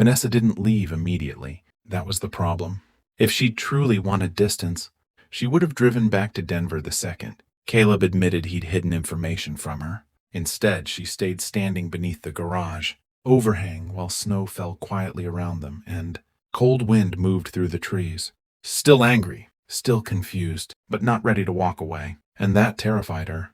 Vanessa didn't leave immediately. That was the problem. If she truly wanted distance, she would have driven back to Denver the second Caleb admitted he'd hidden information from her. Instead, she stayed standing beneath the garage overhang while snow fell quietly around them and cold wind moved through the trees. Still angry, still confused, but not ready to walk away, and that terrified her.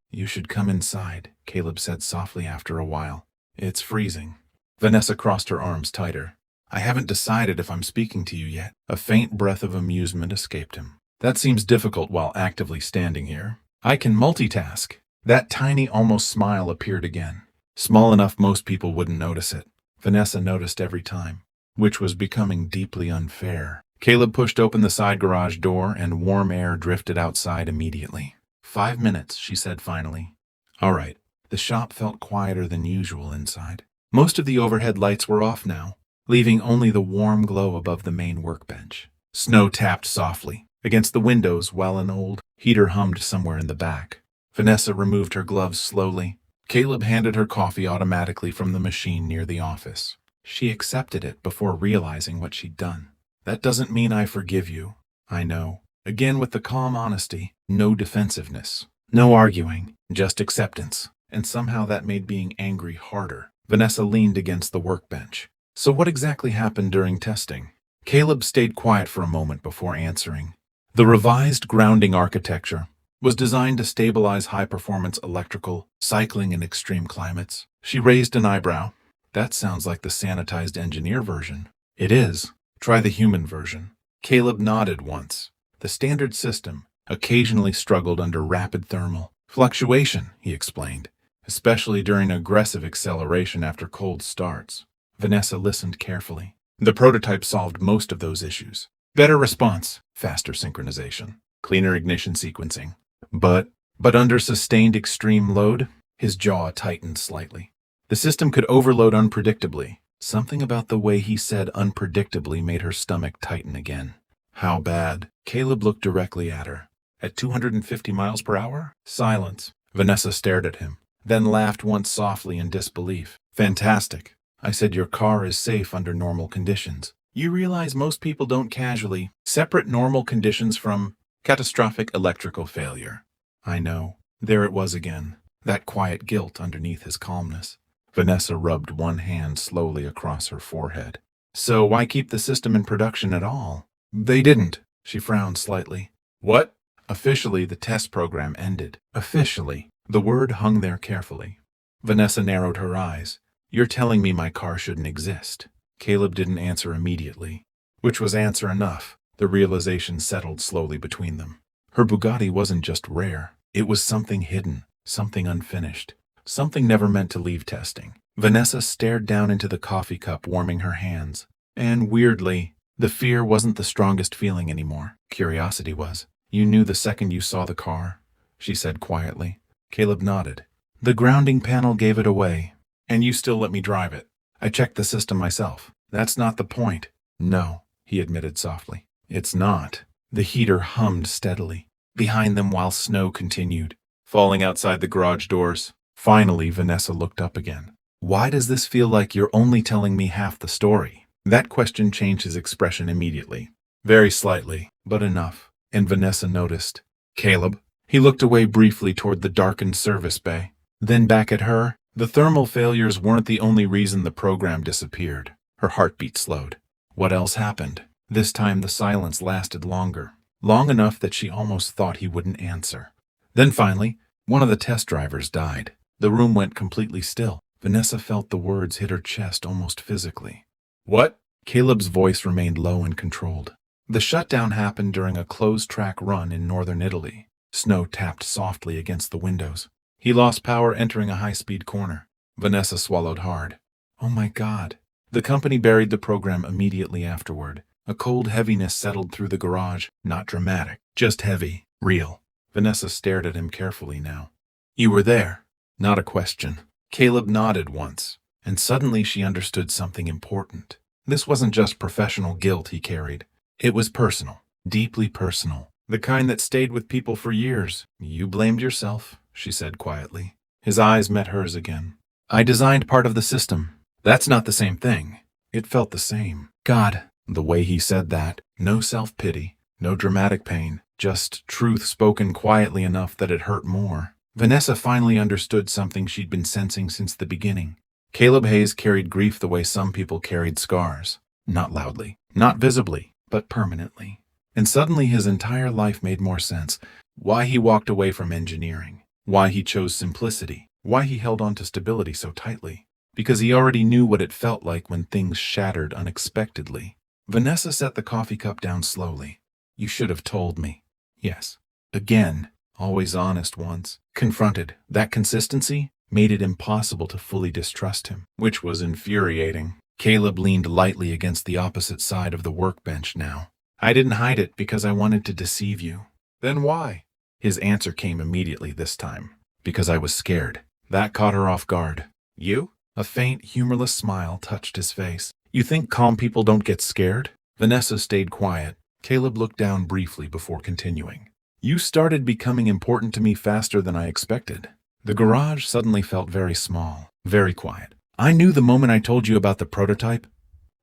"You should come inside," Caleb said softly after a while. "It's freezing." Vanessa crossed her arms tighter. "I haven't decided if I'm speaking to you yet." A faint breath of amusement escaped him. "That seems difficult while actively standing here." "I can multitask." That tiny, almost smile appeared again. Small enough most people wouldn't notice it. Vanessa noticed every time, which was becoming deeply unfair. Caleb pushed open the side garage door and warm air drifted outside immediately. 5 minutes, she said finally. All right. The shop felt quieter than usual inside. Most of the overhead lights were off now, leaving only the warm glow above the main workbench. Snow tapped softly against the windows while an old heater hummed somewhere in the back. Vanessa removed her gloves slowly. Caleb handed her coffee automatically from the machine near the office. She accepted it before realizing what she'd done. "That doesn't mean I forgive you." "I know." Again with the calm honesty, no defensiveness, no arguing, just acceptance. And somehow that made being angry harder. Vanessa leaned against the workbench. "So what exactly happened during testing?" Caleb stayed quiet for a moment before answering. The revised grounding architecture was designed to stabilize high-performance electrical cycling in extreme climates. She raised an eyebrow. "That sounds like the sanitized engineer version." "It is. Try the human version." Caleb nodded once. The standard system occasionally struggled under rapid thermal fluctuation, he explained, especially during aggressive acceleration after cold starts. Vanessa listened carefully. The prototype solved most of those issues. Better response, faster synchronization, cleaner ignition sequencing. But under sustained extreme load, his jaw tightened slightly. The system could overload unpredictably. Something about the way he said unpredictably made her stomach tighten again. "How bad?" Caleb looked directly at her. "At 250 miles per hour?" Silence. Vanessa stared at him, then laughed once softly in disbelief. "Fantastic. I said your car is safe under normal conditions. You realize most people don't casually separate normal conditions from catastrophic electrical failure." "I know." There it was again, that quiet guilt underneath his calmness. Vanessa rubbed one hand slowly across her forehead. "So why keep the system in production at all?" "They didn't." She frowned slightly. "What?" "Officially, the test program ended." "Officially." The word hung there carefully. Vanessa narrowed her eyes. "You're telling me my car shouldn't exist?" Caleb didn't answer immediately, which was answer enough. The realization settled slowly between them. Her Bugatti wasn't just rare. It was something hidden, something unfinished, something never meant to leave testing. Vanessa stared down into the coffee cup, warming her hands. And weirdly, the fear wasn't the strongest feeling anymore. Curiosity was. "You knew the second you saw the car," she said quietly. Caleb nodded. "The grounding panel gave it away, and you still let me drive it. I checked the system myself." "That's not the point." "No," he admitted softly. "It's not." The heater hummed steadily behind them while snow continued, falling outside the garage doors. Finally, Vanessa looked up again. "Why does this feel like you're only telling me half the story?" That question changed his expression immediately. Very slightly, but enough. And Vanessa noticed. "Caleb." He looked away briefly toward the darkened service bay, then back at her. The thermal failures weren't the only reason the program disappeared. Her heartbeat slowed. What else happened? This time the silence lasted longer. Long enough that she almost thought he wouldn't answer. Then finally, one of the test drivers died. The room went completely still. Vanessa felt the words hit her chest almost physically. "What?" Caleb's voice remained low and controlled. "The shutdown happened during a closed-track run in northern Italy." Snow tapped softly against the windows. "He lost power entering a high-speed corner." Vanessa swallowed hard. "Oh my God." The company buried the program immediately afterward. A cold heaviness settled through the garage. Not dramatic, just heavy, real. Vanessa stared at him carefully now. "You were there?" Not a question. Caleb nodded once, and suddenly she understood something important. This wasn't just professional guilt he carried. It was personal, deeply personal, the kind that stayed with people for years. "You blamed yourself," she said quietly. His eyes met hers again. "I designed part of the system." "That's not the same thing." It felt the same. God, the way he said that. No self-pity, no dramatic pain, just truth spoken quietly enough that it hurt more. Vanessa finally understood something she'd been sensing since the beginning. Caleb Hayes carried grief the way some people carried scars. Not loudly, not visibly, but permanently. And suddenly his entire life made more sense. Why he walked away from engineering. Why he chose simplicity. Why he held on to stability so tightly. Because he already knew what it felt like when things shattered unexpectedly. Vanessa set the coffee cup down slowly. You should have told me. Yes. Again. Always honest once. Confronted. That consistency made it impossible to fully distrust him, which was infuriating. Caleb leaned lightly against the opposite side of the workbench now. I didn't hide it because I wanted to deceive you. Then why? His answer came immediately this time. Because I was scared. That caught her off guard. You? A faint, humorless smile touched his face. You think calm people don't get scared? Vanessa stayed quiet. Caleb looked down briefly before continuing. You started becoming important to me faster than I expected. The garage suddenly felt very small, very quiet. I knew the moment I told you about the prototype.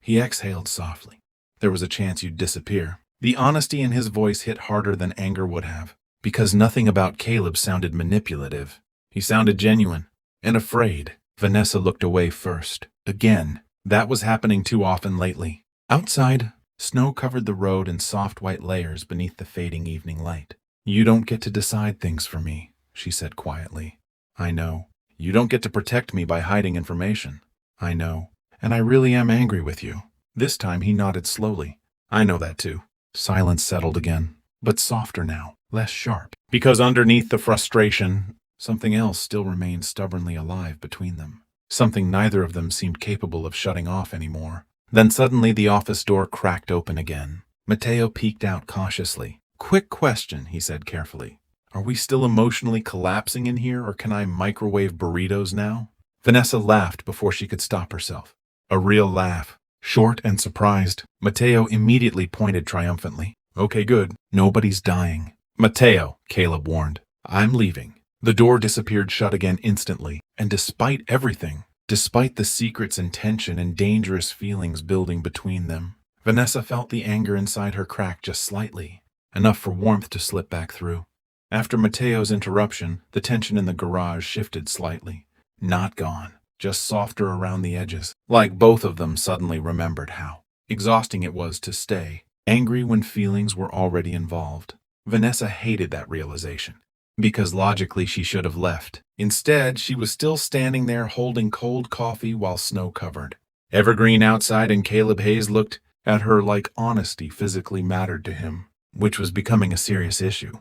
He exhaled softly. There was a chance you'd disappear. The honesty in his voice hit harder than anger would have, because nothing about Caleb sounded manipulative. He sounded genuine and afraid. Vanessa looked away first. Again, that was happening too often lately. Outside, snow covered the road in soft white layers beneath the fading evening light. You don't get to decide things for me, she said quietly. I know. You don't get to protect me by hiding information. I know. And I really am angry with you. This time he nodded slowly. I know that too. Silence settled again, but softer now, less sharp. Because underneath the frustration, something else still remained stubbornly alive between them. Something neither of them seemed capable of shutting off anymore. Then suddenly the office door cracked open again. Mateo peeked out cautiously. Quick question, he said carefully. Are we still emotionally collapsing in here, or can I microwave burritos now? Vanessa laughed before she could stop herself. A real laugh. Short and surprised. Mateo immediately pointed triumphantly. Okay, good. Nobody's dying. Mateo, Caleb warned. I'm leaving. The door disappeared shut again instantly, and despite everything, despite the secrets and tension and dangerous feelings building between them, Vanessa felt the anger inside her crack just slightly, enough for warmth to slip back through. After Mateo's interruption, the tension in the garage shifted slightly. Not gone, just softer around the edges, like both of them suddenly remembered how exhausting it was to stay, angry when feelings were already involved. Vanessa hated that realization. Because logically she should have left. Instead, she was still standing there holding cold coffee while snow covered. Evergreen outside and Caleb Hayes looked at her like honesty physically mattered to him, which was becoming a serious issue.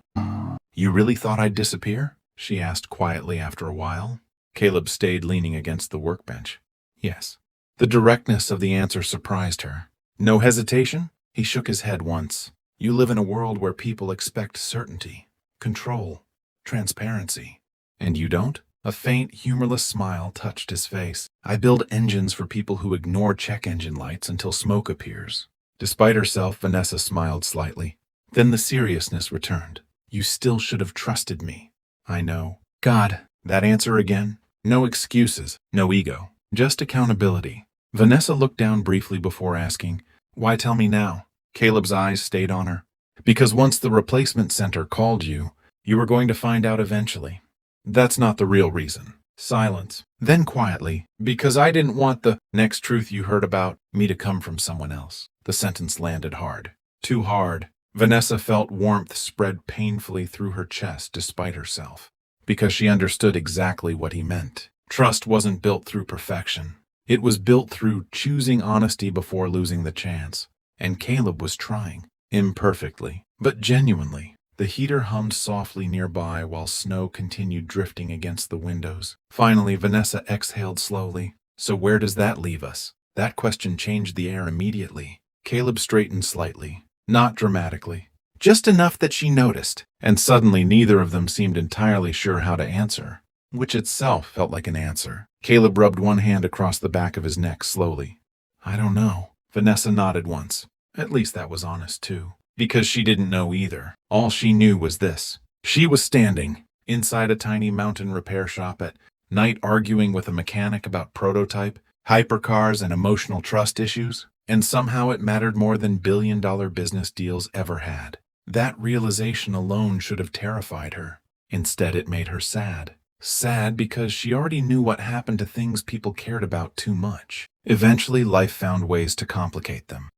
You really thought I'd disappear? She asked quietly after a while. Caleb stayed leaning against the workbench. Yes. The directness of the answer surprised her. No hesitation? He shook his head once. You live in a world where people expect certainty, control, transparency. And you don't? A faint, humorless smile touched his face. I build engines for people who ignore check engine lights until smoke appears. Despite herself, Vanessa smiled slightly. Then the seriousness returned. You still should have trusted me. I know. God, that answer again? No excuses, no ego, just accountability. Vanessa looked down briefly before asking, why tell me now? Caleb's eyes stayed on her. Because once the replacement center called you, you were going to find out eventually. That's not the real reason. Silence. Then quietly, because I didn't want the next truth you heard about me to come from someone else. The sentence landed hard. Too hard. Vanessa felt warmth spread painfully through her chest despite herself. Because she understood exactly what he meant. Trust wasn't built through perfection. It was built through choosing honesty before losing the chance. And Caleb was trying. Imperfectly, but genuinely. The heater hummed softly nearby while snow continued drifting against the windows. Finally, Vanessa exhaled slowly. So where does that leave us? That question changed the air immediately. Caleb straightened slightly. Not dramatically. Just enough that she noticed. And suddenly neither of them seemed entirely sure how to answer. Which itself felt like an answer. Caleb rubbed one hand across the back of his neck slowly. I don't know. Vanessa nodded once. At least that was honest too. Because she didn't know either. All she knew was this. She was standing inside a tiny mountain repair shop at night arguing with a mechanic about prototype hypercars and emotional trust issues, and somehow it mattered more than billion-dollar business deals ever had. That realization alone should have terrified her. Instead, it made her sad. Sad because she already knew what happened to things people cared about too much. Eventually, life found ways to complicate them.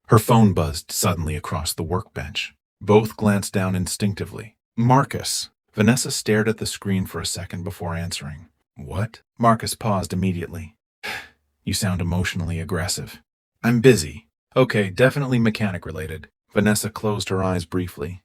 Her phone buzzed suddenly across the workbench. Both glanced down instinctively. Marcus. Vanessa stared at the screen for a second before answering. What? Marcus paused immediately. You sound emotionally aggressive. I'm busy. Okay, definitely mechanic-related. Vanessa closed her eyes briefly.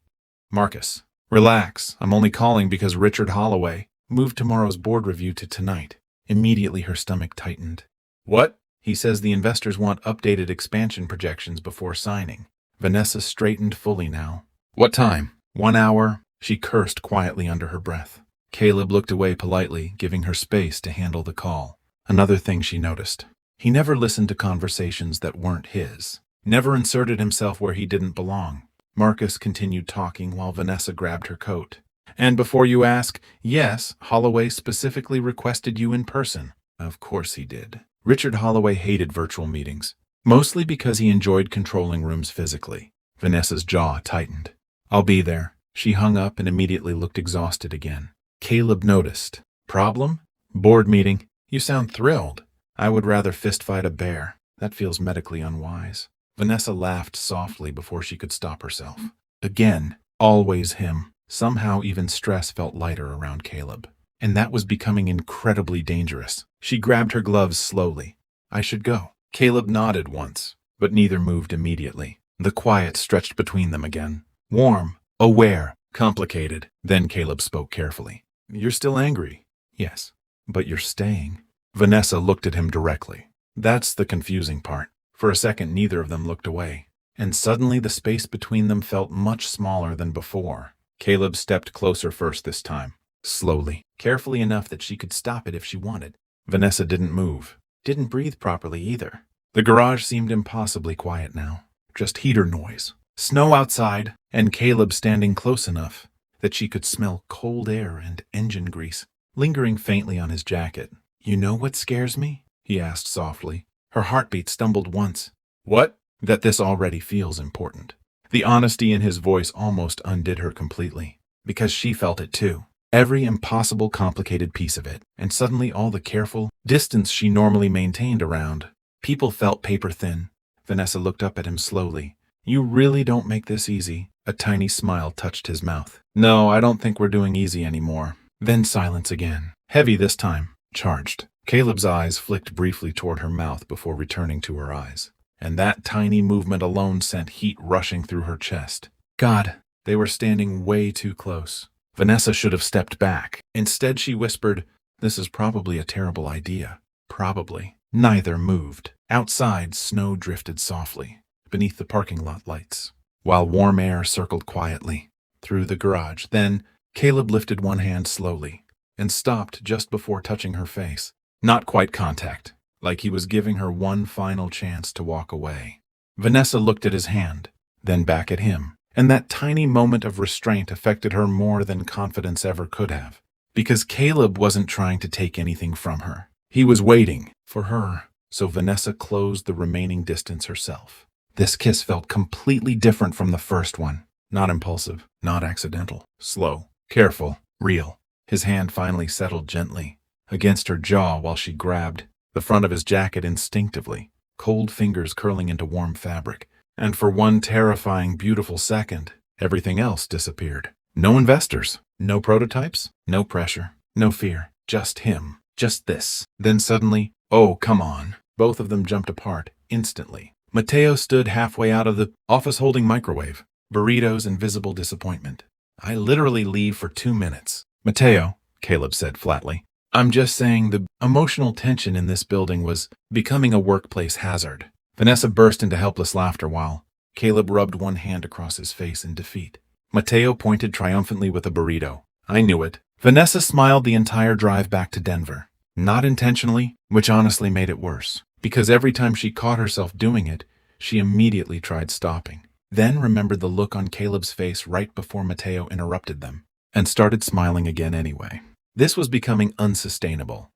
Marcus. Relax. I'm only calling because Richard Holloway moved tomorrow's board review to tonight. Immediately her stomach tightened. What? He says the investors want updated expansion projections before signing. Vanessa straightened fully now. What time? 1 hour. She cursed quietly under her breath. Caleb looked away politely, giving her space to handle the call. Another thing she noticed. He never listened to conversations that weren't his. Never inserted himself where he didn't belong. Marcus continued talking while Vanessa grabbed her coat. And before you ask, yes, Holloway specifically requested you in person. Of course he did. Richard Holloway hated virtual meetings, mostly because he enjoyed controlling rooms physically. Vanessa's jaw tightened. I'll be there. She hung up and immediately looked exhausted again. Caleb noticed. Problem? Board meeting. You sound thrilled. I would rather fistfight a bear. That feels medically unwise. Vanessa laughed softly before she could stop herself. Again, always him. Somehow even stress felt lighter around Caleb. And that was becoming incredibly dangerous. She grabbed her gloves slowly. I should go. Caleb nodded once, but neither moved immediately. The quiet stretched between them again. Warm, aware, complicated. Then Caleb spoke carefully. You're still angry? Yes. But you're staying. Vanessa looked at him directly. That's the confusing part. For a second, neither of them looked away. And suddenly the space between them felt much smaller than before. Caleb stepped closer first this time. Slowly, carefully enough that she could stop it if she wanted. Vanessa didn't move. Didn't breathe properly either. The garage seemed impossibly quiet now. Just heater noise. Snow outside, and Caleb standing close enough that she could smell cold air and engine grease, lingering faintly on his jacket. You know what scares me? He asked softly. Her heartbeat stumbled once. What? That this already feels important. The honesty in his voice almost undid her completely, because she felt it too. Every impossible complicated piece of it, and suddenly all the careful distance she normally maintained around. People felt paper thin. Vanessa looked up at him slowly. You really don't make this easy. A tiny smile touched his mouth. No, I don't think we're doing easy anymore. Then silence again. Heavy this time. Charged. Caleb's eyes flicked briefly toward her mouth before returning to her eyes. And that tiny movement alone sent heat rushing through her chest. God, they were standing way too close. Vanessa should have stepped back. Instead, she whispered, this is probably a terrible idea. Probably. Neither moved. Outside, snow drifted softly beneath the parking lot lights, while warm air circled quietly through the garage. Then, Caleb lifted one hand slowly and stopped just before touching her face. Not quite contact, like he was giving her one final chance to walk away. Vanessa looked at his hand, then back at him. And that tiny moment of restraint affected her more than confidence ever could have. Because Caleb wasn't trying to take anything from her. He was waiting for her, so Vanessa closed the remaining distance herself. This kiss felt completely different from the first one. Not impulsive, not accidental. Slow, careful, real. His hand finally settled gently against her jaw while she grabbed the front of his jacket instinctively, cold fingers curling into warm fabric. And for one terrifying, beautiful second, everything else disappeared. No investors, no prototypes, no pressure, no fear. Just him. Just this. Then suddenly, oh, come on. Both of them jumped apart, instantly. Mateo stood halfway out of the office holding microwave, burritos and visible disappointment. I literally leave for 2 minutes. Mateo, Caleb said flatly. I'm just saying the emotional tension in this building was becoming a workplace hazard. Vanessa burst into helpless laughter while Caleb rubbed one hand across his face in defeat. Mateo pointed triumphantly with a burrito. I knew it. Vanessa smiled the entire drive back to Denver. Not intentionally, which honestly made it worse. Because every time she caught herself doing it, she immediately tried stopping. Then remembered the look on Caleb's face right before Mateo interrupted them, and started smiling again anyway. This was becoming unsustainable.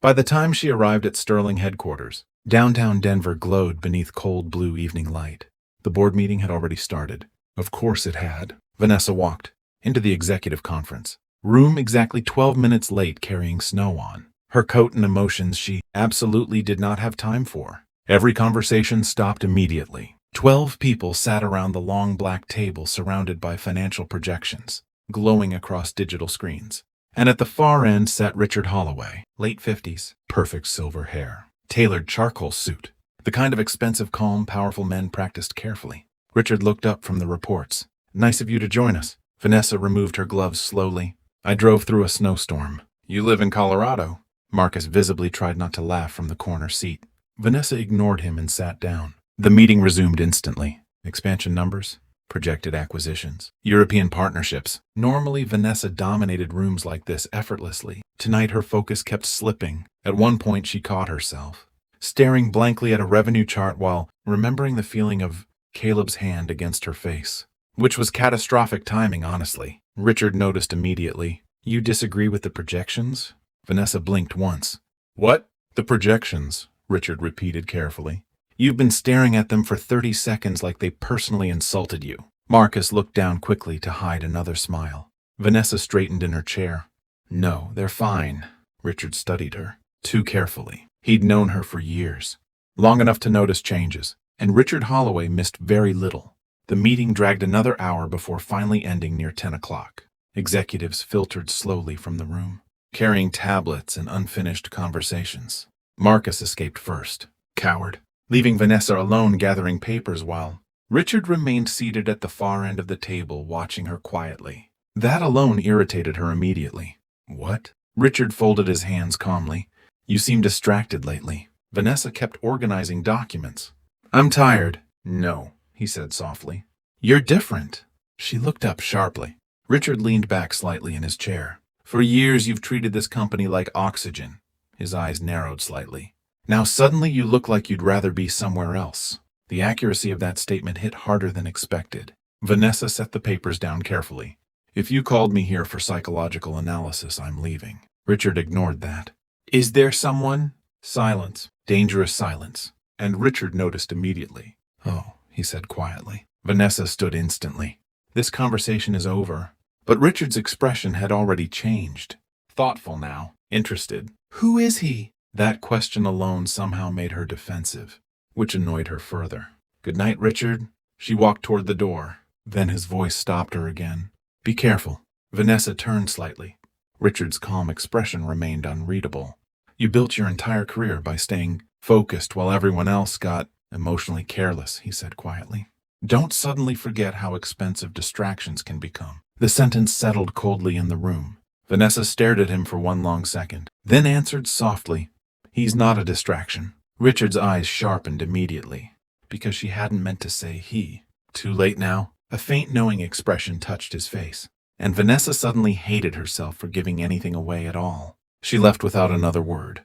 By the time she arrived at Sterling headquarters, downtown Denver glowed beneath cold blue evening light. The board meeting had already started. Of course it had. Vanessa walked into the executive conference room exactly 12 minutes late, carrying snow on. Her coat and emotions she absolutely did not have time for. Every conversation stopped immediately. 12 people sat around the long black table surrounded by financial projections, glowing across digital screens. And at the far end sat Richard Holloway, late 50s, perfect silver hair, tailored charcoal suit, the kind of expensive, calm, powerful men practiced carefully. Richard looked up from the reports. "Nice of you to join us." Vanessa removed her gloves slowly. "I drove through a snowstorm." "You live in Colorado?" Marcus visibly tried not to laugh from the corner seat. Vanessa ignored him and sat down. The meeting resumed instantly. Expansion numbers, projected acquisitions, European partnerships. Normally, Vanessa dominated rooms like this effortlessly. Tonight, her focus kept slipping. At one point, she caught herself staring blankly at a revenue chart while remembering the feeling of Caleb's hand against her face, which was catastrophic timing, honestly. Richard noticed immediately. "You disagree with the projections?" Vanessa blinked once. "What?" "The projections," Richard repeated carefully. "You've been staring at them for 30 seconds like they personally insulted you." Marcus looked down quickly to hide another smile. Vanessa straightened in her chair. "No, they're fine." Richard studied her too carefully. He'd known her for years, long enough to notice changes, and Richard Holloway missed very little. The meeting dragged another hour before finally ending near 10 o'clock. Executives filtered slowly from the room, carrying tablets and unfinished conversations. Marcus escaped first, coward, leaving Vanessa alone gathering papers while Richard remained seated at the far end of the table watching her quietly. That alone irritated her immediately. "What?" Richard folded his hands calmly. "You seem distracted lately." Vanessa kept organizing documents. "I'm tired." "No," he said softly. "You're different." She looked up sharply. Richard leaned back slightly in his chair. "For years you've treated this company like oxygen." His eyes narrowed slightly. "Now suddenly you look like you'd rather be somewhere else." The accuracy of that statement hit harder than expected. Vanessa set the papers down carefully. "If you called me here for psychological analysis, I'm leaving." Richard ignored that. "Is there someone?" Silence. Dangerous silence. And Richard noticed immediately. "Oh," he said quietly. Vanessa stood instantly. "This conversation is over." But Richard's expression had already changed. Thoughtful now. Interested. "Who is he?" That question alone somehow made her defensive, which annoyed her further. "Good night, Richard." She walked toward the door. Then his voice stopped her again. "Be careful." Vanessa turned slightly. Richard's calm expression remained unreadable. "You built your entire career by staying focused while everyone else got emotionally careless," he said quietly. "Don't suddenly forget how expensive distractions can become." The sentence settled coldly in the room. Vanessa stared at him for one long second, then answered softly, "He's not a distraction." Richard's eyes sharpened immediately, because she hadn't meant to say he. Too late now. A faint knowing expression touched his face, and Vanessa suddenly hated herself for giving anything away at all. She left without another word.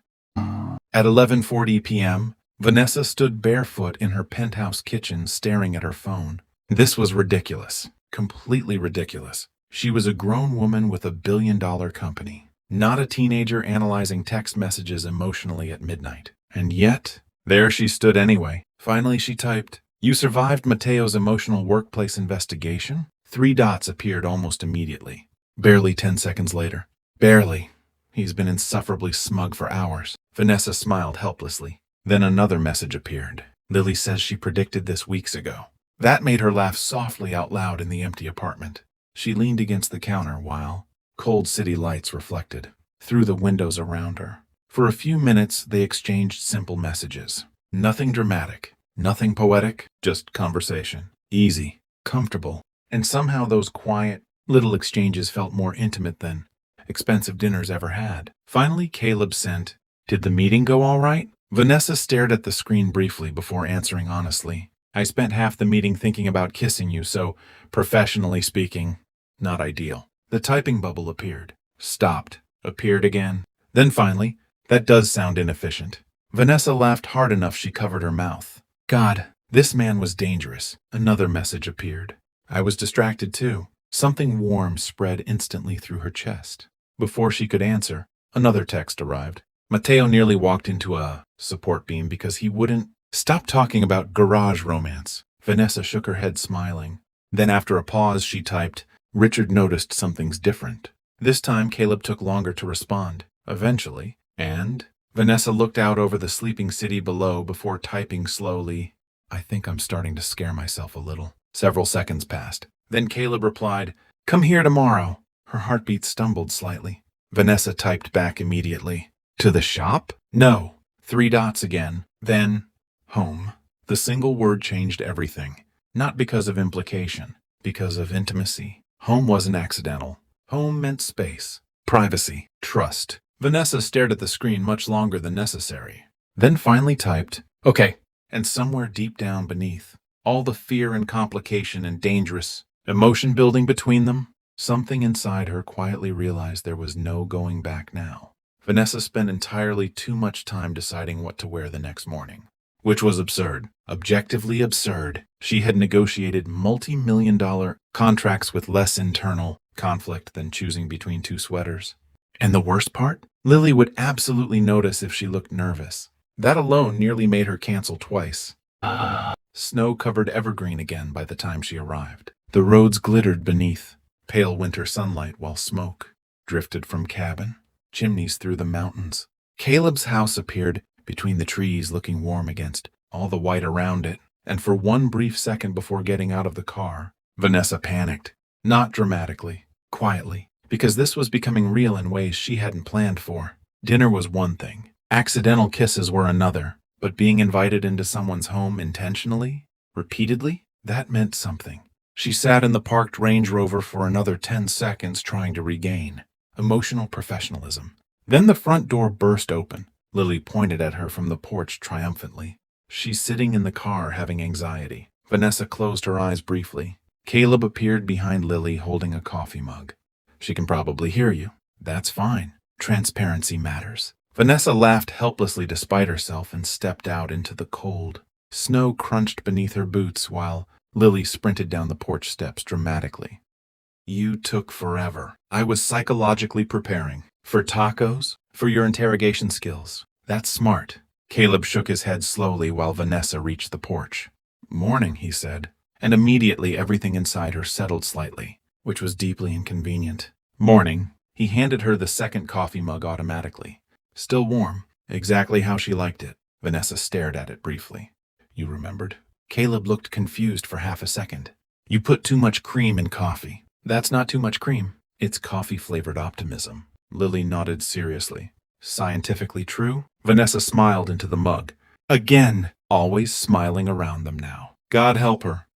At 11:40 p.m., Vanessa stood barefoot in her penthouse kitchen staring at her phone. This was ridiculous. Completely ridiculous. She was a grown woman with a billion-dollar company, not a teenager analyzing text messages emotionally at midnight. And yet, there she stood anyway. Finally she typed, "You survived Mateo's emotional workplace investigation?" 3 dots appeared almost immediately. Barely 10 seconds later. "Barely. He's been insufferably smug for hours." Vanessa smiled helplessly. Then another message appeared. "Lily says she predicted this weeks ago." That made her laugh softly out loud in the empty apartment. She leaned against the counter while cold city lights reflected through the windows around her. For a few minutes, they exchanged simple messages. Nothing dramatic, nothing poetic, just conversation. Easy, comfortable, and somehow those quiet, little exchanges felt more intimate than expensive dinners ever had. Finally, Caleb sent, "Did the meeting go all right?" Vanessa stared at the screen briefly before answering honestly. "I spent half the meeting thinking about kissing you, so, professionally speaking, not ideal." The typing bubble appeared, stopped, appeared again. Then finally, "That does sound inefficient." Vanessa laughed hard enough she covered her mouth. God, this man was dangerous. Another message appeared. I was distracted too. Something warm spread instantly through her chest. Before she could answer, another text arrived. Mateo nearly walked into a support beam because he wouldn't stop talking about garage romance. Vanessa shook her head, smiling. Then after a pause, she typed, Richard noticed something's different. This time, Caleb took longer to respond. Eventually, and Vanessa looked out over the sleeping city below before typing slowly, I think I'm starting to scare myself a little. Several seconds passed. Then Caleb replied, Come here tomorrow. Her heartbeat stumbled slightly. Vanessa typed back immediately, To the shop? No. 3 dots again. Then, home. The single word changed everything. Not because of implication, because of intimacy. Home wasn't accidental. Home meant space, privacy, trust. Vanessa stared at the screen much longer than necessary. Then finally typed, Okay. And somewhere deep down beneath, all the fear and complication and dangerous emotion building between them, something inside her quietly realized there was no going back now. Vanessa spent entirely too much time deciding what to wear the next morning. Which was absurd. Objectively absurd. She had negotiated multi-million-dollar contracts with less internal conflict than choosing between 2 sweaters. And the worst part? Lily would absolutely notice if she looked nervous. That alone nearly made her cancel twice. Snow covered evergreen again by the time she arrived. The roads glittered beneath pale winter sunlight while smoke drifted from cabin chimneys through the mountains. Caleb's house appeared between the trees, looking warm against all the white around it, and for one brief second before getting out of the car, Vanessa panicked. Not dramatically, quietly, because this was becoming real in ways she hadn't planned for. Dinner was one thing. Accidental kisses were another, but being invited into someone's home intentionally, repeatedly, that meant something. She sat in the parked Range Rover for another 10 seconds trying to regain emotional professionalism. Then the front door burst open. Lily pointed at her from the porch triumphantly. She's sitting in the car having anxiety. Vanessa closed her eyes briefly. Caleb appeared behind Lily holding a coffee mug. She can probably hear you. That's fine. Transparency matters. Vanessa laughed helplessly despite herself and stepped out into the cold. Snow crunched beneath her boots while Lily sprinted down the porch steps dramatically. You took forever. I was psychologically preparing. For tacos? For your interrogation skills. That's smart. Caleb shook his head slowly while Vanessa reached the porch. Morning, he said, and immediately everything inside her settled slightly, which was deeply inconvenient. Morning. He handed her the second coffee mug automatically. Still warm, exactly how she liked it. Vanessa stared at it briefly. You remembered? Caleb looked confused for half a second. You put too much cream in coffee. That's not too much cream. It's coffee-flavored optimism. Lily nodded seriously. Scientifically true? Vanessa smiled into the mug. Again, always smiling around them now. God help her.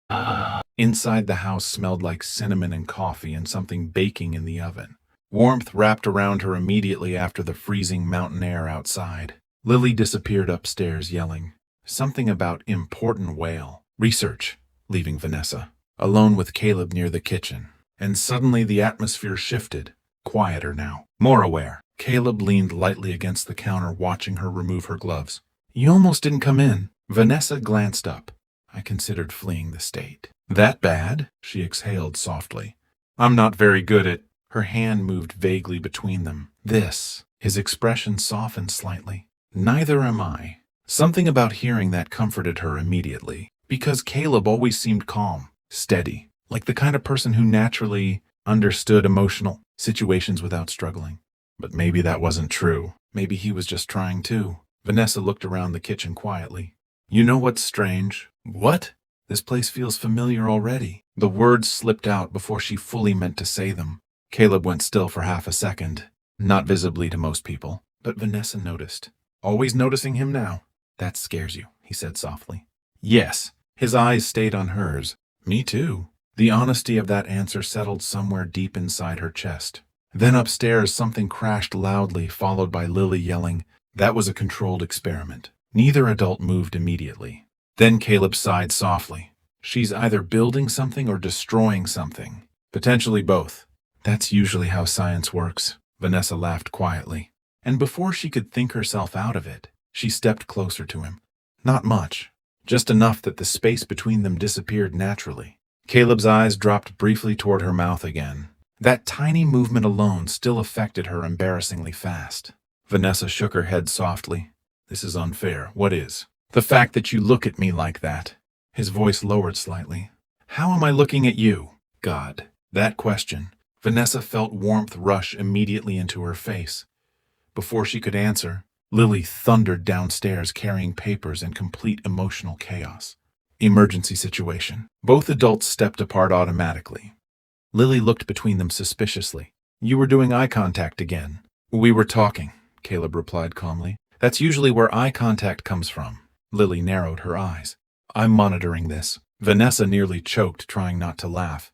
Inside the house smelled like cinnamon and coffee and something baking in the oven. Warmth wrapped around her immediately after the freezing mountain air outside. Lily disappeared upstairs yelling something about important whale research, leaving Vanessa alone with Caleb near the kitchen. And suddenly the atmosphere shifted, quieter now, more aware. Caleb leaned lightly against the counter watching her remove her gloves. You almost didn't come in. Vanessa glanced up. I considered fleeing the state. That bad? She exhaled softly. I'm not very good at... Her hand moved vaguely between them. This. His expression softened slightly. Neither am I. Something about hearing that comforted her immediately, because Caleb always seemed calm, steady, like the kind of person who naturally understood emotional situations without struggling. But maybe that wasn't true. Maybe he was just trying to. Vanessa looked around the kitchen quietly. You know what's strange? What? This place feels familiar already. The words slipped out before she fully meant to say them. Caleb went still for half a second, not visibly to most people, but Vanessa noticed. Always noticing him now. That scares you, he said softly. Yes. His eyes stayed on hers. Me too. The honesty of that answer settled somewhere deep inside her chest. Then upstairs something crashed loudly, followed by Lily yelling, That was a controlled experiment. Neither adult moved immediately. Then Caleb sighed softly. She's either building something or destroying something. Potentially both. That's usually how science works. Vanessa laughed quietly. And before she could think herself out of it, she stepped closer to him. Not much. Just enough that the space between them disappeared naturally. Caleb's eyes dropped briefly toward her mouth again. That tiny movement alone still affected her embarrassingly fast. Vanessa shook her head softly. This is unfair. What is? The fact that you look at me like that. His voice lowered slightly. How am I looking at you? God. That question. Vanessa felt warmth rush immediately into her face. Before she could answer, Lily thundered downstairs carrying papers and complete emotional chaos. Emergency situation. Both adults stepped apart automatically. Lily looked between them suspiciously. You were doing eye contact again. We were talking, Caleb replied calmly. That's usually where eye contact comes from. Lily narrowed her eyes. I'm monitoring this. Vanessa nearly choked, trying not to laugh.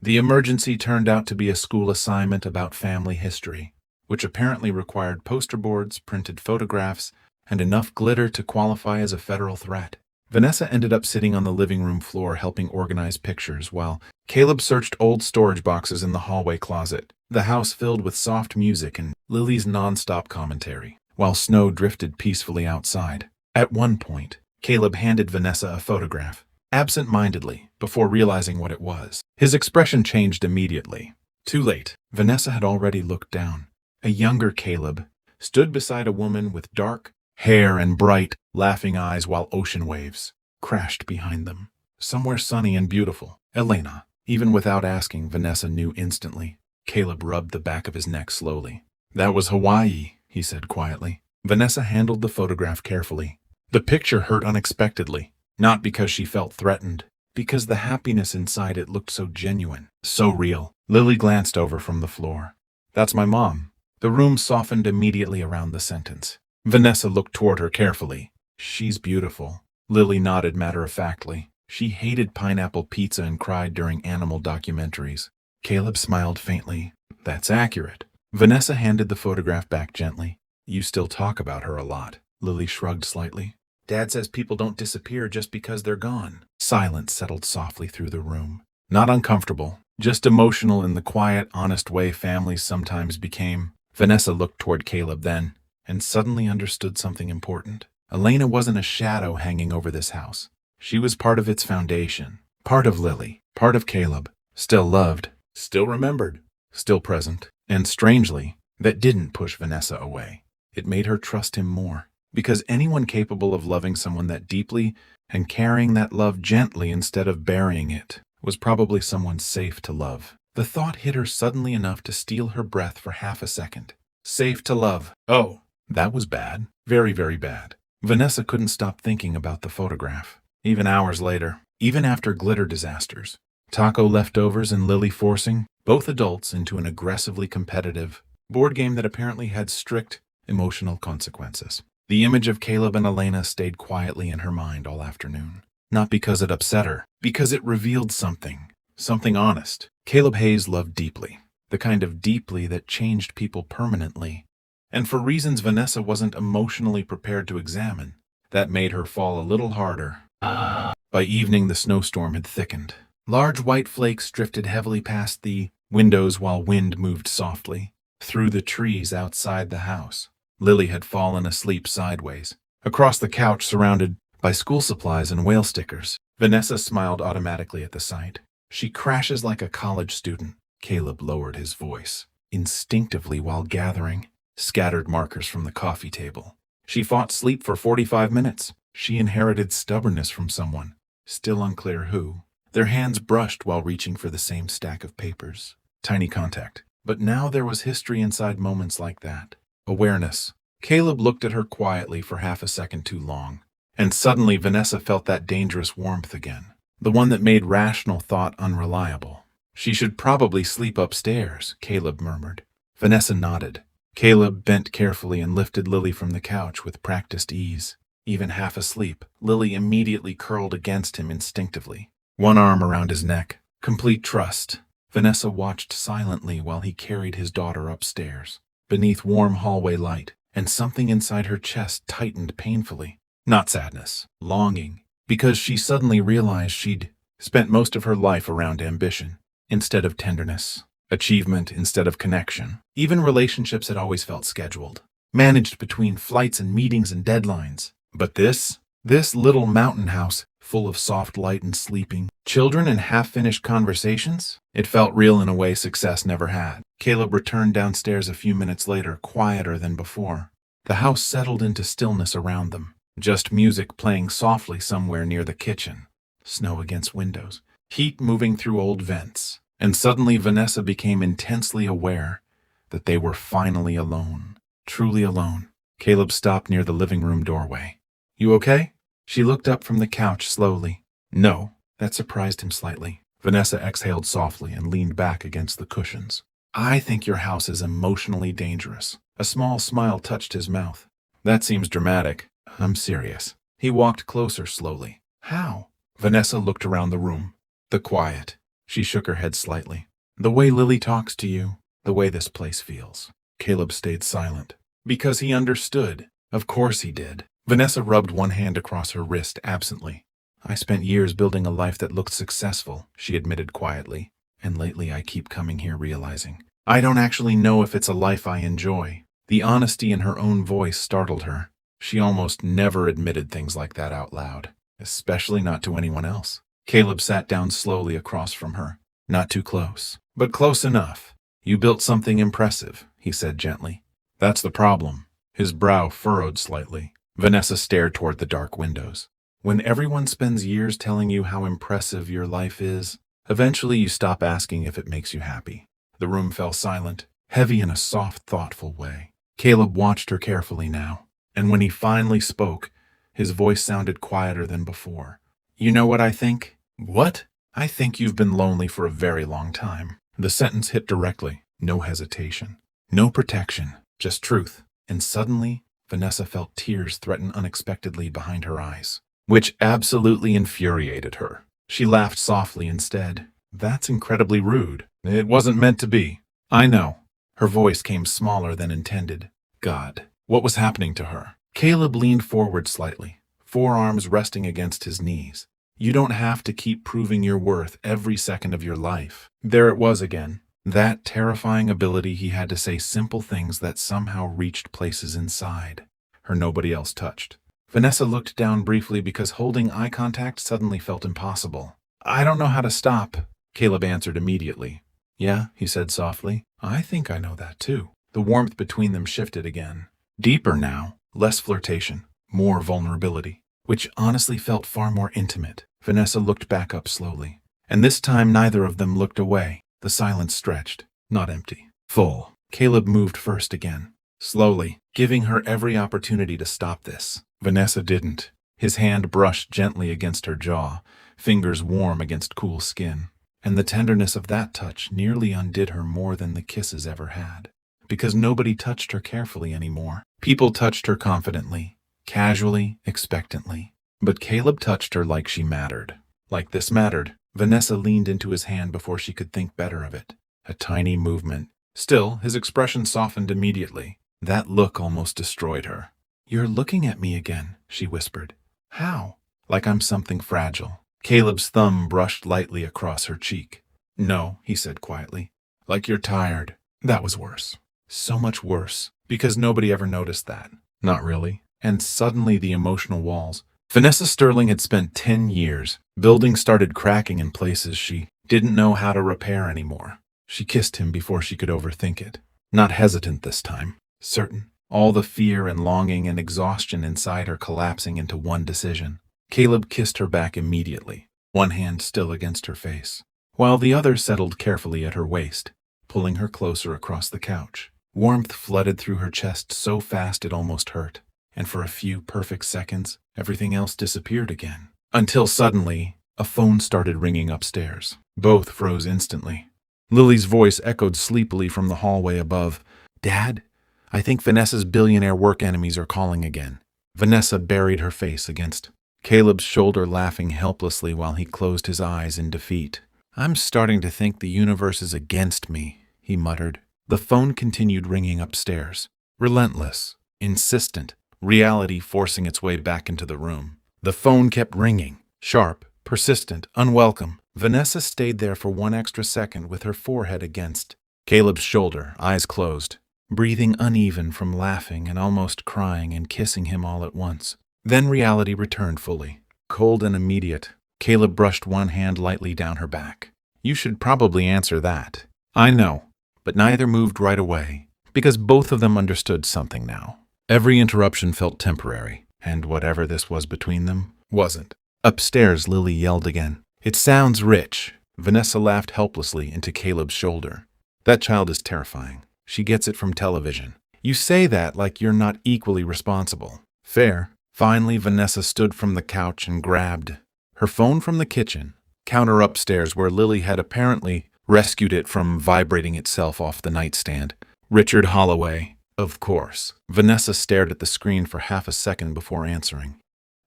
The emergency turned out to be a school assignment about family history, which apparently required poster boards, printed photographs, and enough glitter to qualify as a federal threat. Vanessa ended up sitting on the living room floor helping organize pictures, while Caleb searched old storage boxes in the hallway closet, the house filled with soft music and Lily's non-stop commentary, while snow drifted peacefully outside. At one point, Caleb handed Vanessa a photograph, absent-mindedly, before realizing what it was. His expression changed immediately. Too late. Vanessa had already looked down. A younger Caleb stood beside a woman with dark hair and bright, laughing eyes while ocean waves crashed behind them. Somewhere sunny and beautiful. Elena. Even without asking, Vanessa knew instantly. Caleb rubbed the back of his neck slowly. That was Hawaii, he said quietly. Vanessa handled the photograph carefully. The picture hurt unexpectedly, not because she felt threatened, because the happiness inside it looked so genuine, so real. Lily glanced over from the floor. That's my mom. The room softened immediately around the sentence. Vanessa looked toward her carefully. She's beautiful. Lily nodded matter-of-factly. She hated pineapple pizza and cried during animal documentaries. Caleb smiled faintly. That's accurate. Vanessa handed the photograph back gently. You still talk about her a lot. Lily shrugged slightly. Dad says people don't disappear just because they're gone. Silence settled softly through the room. Not uncomfortable, just emotional in the quiet, honest way families sometimes became. Vanessa looked toward Caleb then, and suddenly understood something important. Elena wasn't a shadow hanging over this house. She was part of its foundation, part of Lily, part of Caleb, still loved, still remembered, still present. And strangely, that didn't push Vanessa away. It made her trust him more. Because anyone capable of loving someone that deeply and carrying that love gently instead of burying it was probably someone safe to love. The thought hit her suddenly enough to steal her breath for half a second. Safe to love. Oh, that was bad. Very, very bad. Vanessa couldn't stop thinking about the photograph. Even hours later, even after glitter disasters, taco leftovers and Lily forcing both adults into an aggressively competitive board game that apparently had strict emotional consequences. The image of Caleb and Elena stayed quietly in her mind all afternoon. Not because it upset her, because it revealed something honest. Caleb Hayes loved deeply, the kind of deeply that changed people permanently. And for reasons Vanessa wasn't emotionally prepared to examine, that made her fall a little harder. By evening, the snowstorm had thickened. Large white flakes drifted heavily past the windows while wind moved softly through the trees outside the house. Lily had fallen asleep sideways, across the couch surrounded by school supplies and whale stickers. Vanessa smiled automatically at the sight. She crashes like a college student. Caleb lowered his voice, instinctively while gathering scattered markers from the coffee table. She fought sleep for 45 minutes. She inherited stubbornness from someone, still unclear who. Their hands brushed while reaching for the same stack of papers. Tiny contact. But now there was history inside moments like that. Awareness. Caleb looked at her quietly for half a second too long. And suddenly Vanessa felt that dangerous warmth again. The one that made rational thought unreliable. She should probably sleep upstairs, Caleb murmured. Vanessa nodded. Caleb bent carefully and lifted Lily from the couch with practiced ease. Even half asleep, Lily immediately curled against him instinctively. One arm around his neck. Complete trust. Vanessa watched silently while he carried his daughter upstairs, beneath warm hallway light, and something inside her chest tightened painfully. Not sadness, longing, because she suddenly realized she'd spent most of her life around ambition instead of tenderness, achievement instead of connection. Even relationships had always felt scheduled, managed between flights and meetings and deadlines. But this This little mountain house, full of soft light and sleeping children and half-finished conversations? It felt real in a way success never had. Caleb returned downstairs a few minutes later, quieter than before. The house settled into stillness around them, just music playing softly somewhere near the kitchen, snow against windows, heat moving through old vents. And suddenly Vanessa became intensely aware that they were finally alone, truly alone. Caleb stopped near the living room doorway. "You okay?" She looked up from the couch slowly. "No." That surprised him slightly. Vanessa exhaled softly and leaned back against the cushions. "I think your house is emotionally dangerous." A small smile touched his mouth. "That seems dramatic. I'm serious." He walked closer slowly. "How?" Vanessa looked around the room. The quiet. She shook her head slightly. "The way Lily talks to you, the way this place feels." Caleb stayed silent. Because he understood. Of course he did. Vanessa rubbed one hand across her wrist absently. "I spent years building a life that looked successful," she admitted quietly. "And lately I keep coming here realizing I don't actually know if it's a life I enjoy." The honesty in her own voice startled her. She almost never admitted things like that out loud, especially not to anyone else. Caleb sat down slowly across from her. "Not too close, but close enough. You built something impressive," he said gently. "That's the problem." His brow furrowed slightly. Vanessa stared toward the dark windows. "When everyone spends years telling you how impressive your life is, eventually you stop asking if it makes you happy." The room fell silent, heavy in a soft, thoughtful way. Caleb watched her carefully now, and when he finally spoke, his voice sounded quieter than before. "You know what I think?" "What?" "I think you've been lonely for a very long time." The sentence hit directly. No hesitation. No protection. Just truth. And suddenly, Vanessa felt tears threaten unexpectedly behind her eyes, which absolutely infuriated her. She laughed softly instead. "That's incredibly rude." "It wasn't meant to be." "I know." Her voice came smaller than intended. God, what was happening to her? Caleb leaned forward slightly, forearms resting against his knees. "You don't have to keep proving your worth every second of your life." There it was again. That terrifying ability he had to say simple things that somehow reached places inside her nobody else touched. Vanessa looked down briefly because holding eye contact suddenly felt impossible. "I don't know how to stop," Caleb answered immediately. "Yeah," he said softly. "I think I know that too." The warmth between them shifted again. Deeper now, less flirtation, more vulnerability, which honestly felt far more intimate. Vanessa looked back up slowly, and this time neither of them looked away. The silence stretched, not empty, full. Caleb moved first again, slowly, giving her every opportunity to stop this. Vanessa didn't. His hand brushed gently against her jaw, fingers warm against cool skin. And the tenderness of that touch nearly undid her more than the kisses ever had. Because nobody touched her carefully anymore. People touched her confidently, casually, expectantly. But Caleb touched her like she mattered. Like this mattered. Vanessa leaned into his hand before she could think better of it. A tiny movement. Still, his expression softened immediately. That look almost destroyed her. "You're looking at me again," she whispered. "How?" "Like I'm something fragile." Caleb's thumb brushed lightly across her cheek. "No," he said quietly. "Like you're tired." That was worse. So much worse. Because nobody ever noticed that. Not really. And suddenly the emotional walls. Vanessa Sterling had spent 10 years. Buildings started cracking in places she didn't know how to repair anymore. She kissed him before she could overthink it. Not hesitant this time. Certain. All the fear and longing and exhaustion inside her collapsing into one decision. Caleb kissed her back immediately, one hand still against her face, while the other settled carefully at her waist, pulling her closer across the couch. Warmth flooded through her chest so fast it almost hurt, and for a few perfect seconds, everything else disappeared again. Until suddenly, a phone started ringing upstairs. Both froze instantly. Lily's voice echoed sleepily from the hallway above. "Dad, I think Vanessa's billionaire work enemies are calling again." Vanessa buried her face against Caleb's shoulder, laughing helplessly while he closed his eyes in defeat. "I'm starting to think the universe is against me," he muttered. The phone continued ringing upstairs. Relentless, insistent, reality forcing its way back into the room. The phone kept ringing. Sharp, persistent, unwelcome. Vanessa stayed there for one extra second with her forehead against Caleb's shoulder, eyes closed, breathing uneven from laughing and almost crying and kissing him all at once. Then reality returned fully. Cold and immediate, Caleb brushed one hand lightly down her back. You should probably answer that. I know. But neither moved right away, because both of them understood something now. Every interruption felt temporary, and whatever this was between them wasn't. Upstairs, Lily yelled again. It sounds rich. Vanessa laughed helplessly into Caleb's shoulder. That child is terrifying. She gets it from television. You say that like you're not equally responsible. Fair. Finally, Vanessa stood from the couch and grabbed her phone from the kitchen counter upstairs where Lily had apparently rescued it from vibrating itself off the nightstand. Richard Holloway, of course. Vanessa stared at the screen for half a second before answering.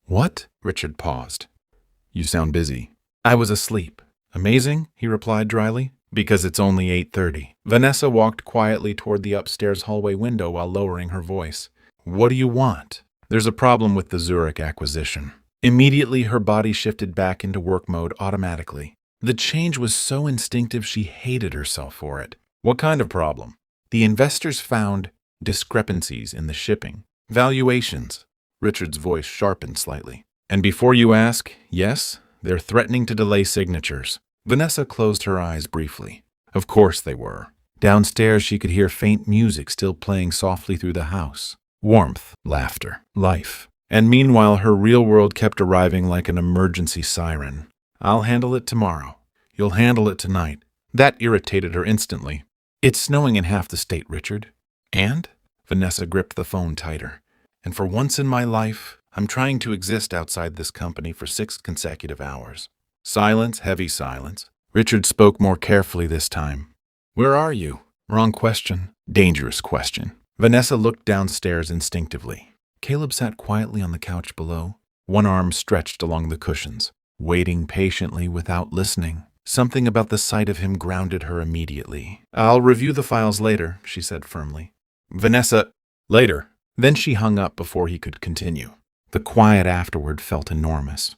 What? Richard paused. You sound busy. I was asleep. Amazing, he replied dryly. Because it's only 8:30. Vanessa walked quietly toward the upstairs hallway window while lowering her voice. What do you want? There's a problem with the Zurich acquisition. Immediately, her body shifted back into work mode automatically. The change was so instinctive she hated herself for it. What kind of problem? The investors found discrepancies in the shipping. Valuations. Richard's voice sharpened slightly. And before you ask, yes, they're threatening to delay signatures. Vanessa closed her eyes briefly. Of course they were. Downstairs she could hear faint music still playing softly through the house. Warmth, laughter, life. And meanwhile her real world kept arriving like an emergency siren. I'll handle it tomorrow. You'll handle it tonight. That irritated her instantly. It's snowing in half the state, Richard. And? Vanessa gripped the phone tighter. And for once in my life, I'm trying to exist outside this company for 6 consecutive hours. Silence, heavy silence. Richard spoke more carefully this time. Where are you? Wrong question. Dangerous question. Vanessa looked downstairs instinctively. Caleb sat quietly on the couch below, one arm stretched along the cushions, waiting patiently without listening. Something about the sight of him grounded her immediately. I'll review the files later, she said firmly. Vanessa, later. Then she hung up before he could continue. The quiet afterward felt enormous.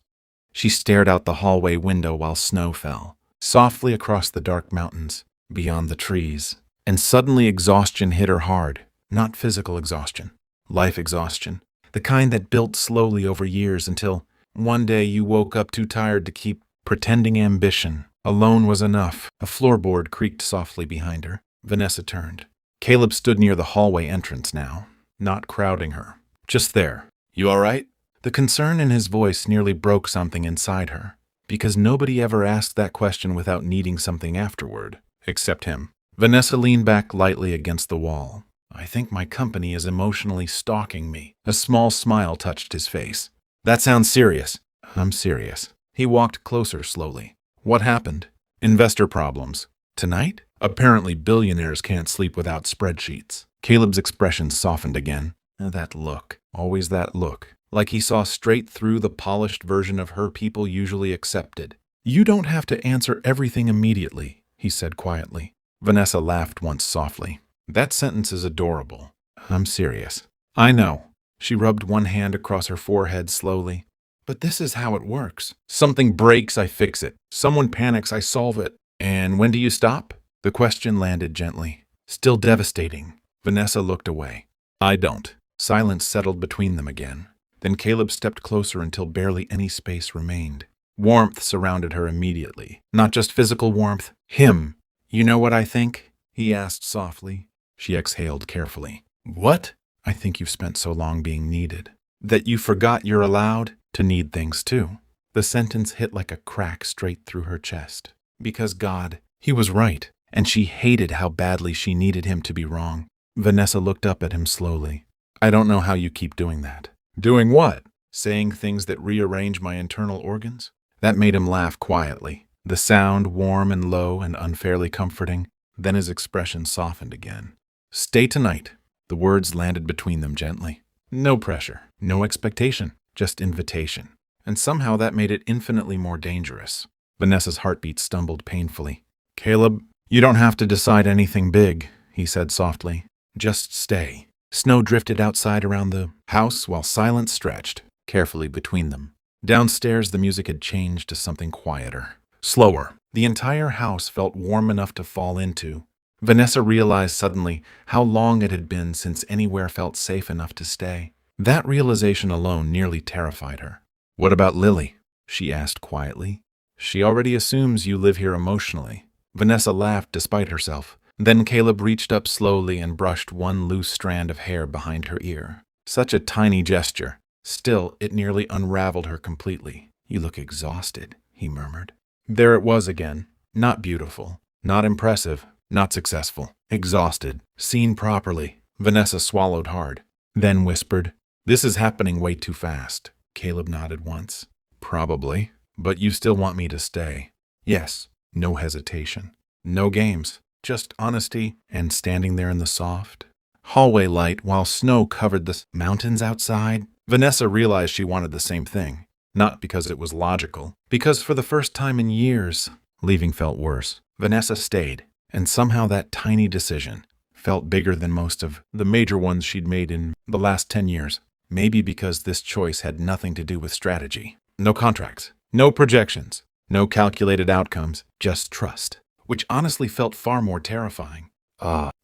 She stared out the hallway window while snow fell, softly across the dark mountains, beyond the trees. And suddenly exhaustion hit her hard. Not physical exhaustion, life exhaustion. The kind that built slowly over years until one day you woke up too tired to keep pretending ambition. Alone was enough. A floorboard creaked softly behind her. Vanessa turned. Caleb stood near the hallway entrance now, not crowding her. Just there. You all right? The concern in his voice nearly broke something inside her, because nobody ever asked that question without needing something afterward, except him. Vanessa leaned back lightly against the wall. I think my company is emotionally stalking me. A small smile touched his face. That sounds serious. I'm serious. He walked closer slowly. What happened? Investor problems. Tonight? Apparently billionaires can't sleep without spreadsheets. Caleb's expression softened again. That look. Always that look. Like he saw straight through the polished version of her people usually accepted. You don't have to answer everything immediately, he said quietly. Vanessa laughed once softly. That sentence is adorable. I'm serious. I know. She rubbed one hand across her forehead slowly. But this is how it works. Something breaks, I fix it. Someone panics, I solve it. And when do you stop? The question landed gently. Still devastating. Vanessa looked away. I don't. Silence settled between them again. Then Caleb stepped closer until barely any space remained. Warmth surrounded her immediately. Not just physical warmth. Him. You know what I think? He asked softly. She exhaled carefully. What? I think you've spent so long being needed that you forgot you're allowed to need things too. The sentence hit like a crack straight through her chest. Because God, he was right, and she hated how badly she needed him to be wrong. Vanessa looked up at him slowly. I don't know how you keep doing that. Doing what? Saying things that rearrange my internal organs? That made him laugh quietly. The sound warm and low and unfairly comforting. Then his expression softened again. Stay tonight. The words landed between them gently. No pressure, no expectation, just invitation. And somehow that made it infinitely more dangerous. Vanessa's heartbeat stumbled painfully. Caleb, you don't have to decide anything big, he said softly. Just stay. Snow drifted outside around the house while silence stretched carefully between them. Downstairs, the music had changed to something quieter, slower. The entire house felt warm enough to fall into. Vanessa realized suddenly how long it had been since anywhere felt safe enough to stay. That realization alone nearly terrified her. "What about Lily?" she asked quietly. "She already assumes you live here emotionally." Vanessa laughed despite herself. Then Caleb reached up slowly and brushed one loose strand of hair behind her ear. Such a tiny gesture. Still, it nearly unraveled her completely. "You look exhausted," he murmured. There it was again. Not beautiful. Not impressive. Not successful. Exhausted. Seen properly. Vanessa swallowed hard. Then whispered, "This is happening way too fast." Caleb nodded once. "Probably. But you still want me to stay." "Yes." No hesitation. No games. Just honesty and standing there in the soft hallway light while snow covered the mountains outside. Vanessa realized she wanted the same thing. Not because it was logical. Because for the first time in years, leaving felt worse. Vanessa stayed. And somehow that tiny decision felt bigger than most of the major ones she'd made in the last 10 years. Maybe because this choice had nothing to do with strategy. No contracts. No projections. No calculated outcomes. Just trust. Which honestly felt far more terrifying.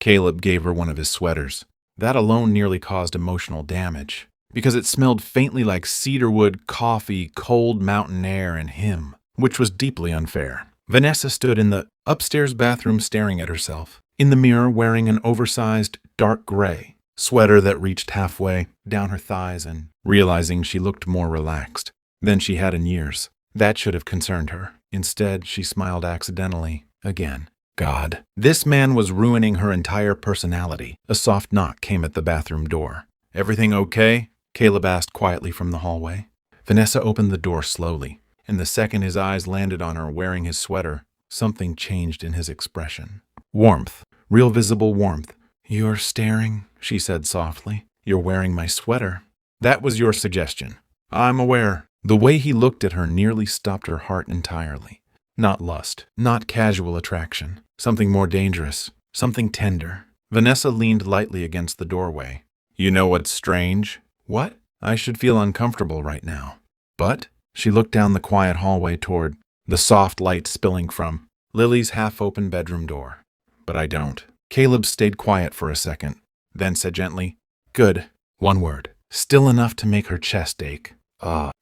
Caleb gave her one of his sweaters. That alone nearly caused emotional damage, because it smelled faintly like cedarwood, coffee, cold mountain air, and him, which was deeply unfair. Vanessa stood in the upstairs bathroom staring at herself, in the mirror wearing an oversized, dark gray sweater that reached halfway down her thighs, and realizing she looked more relaxed than she had in years. That should have concerned her. Instead, she smiled accidentally. Again. God. This man was ruining her entire personality. A soft knock came at the bathroom door. "Everything okay?" Caleb asked quietly from the hallway. Vanessa opened the door slowly, and the second his eyes landed on her wearing his sweater, something changed in his expression. Warmth. Real visible warmth. "You're staring," she said softly. "You're wearing my sweater." "That was your suggestion." "I'm aware." The way he looked at her nearly stopped her heart entirely. Not lust, not casual attraction, something more dangerous, something tender. Vanessa leaned lightly against the doorway. "You know what's strange?" "What?" "I should feel uncomfortable right now." "But?" She looked down the quiet hallway toward the soft light spilling from Lily's half-open bedroom door. "But I don't." Caleb stayed quiet for a second, then said gently, "Good." One word. Still enough to make her chest ache.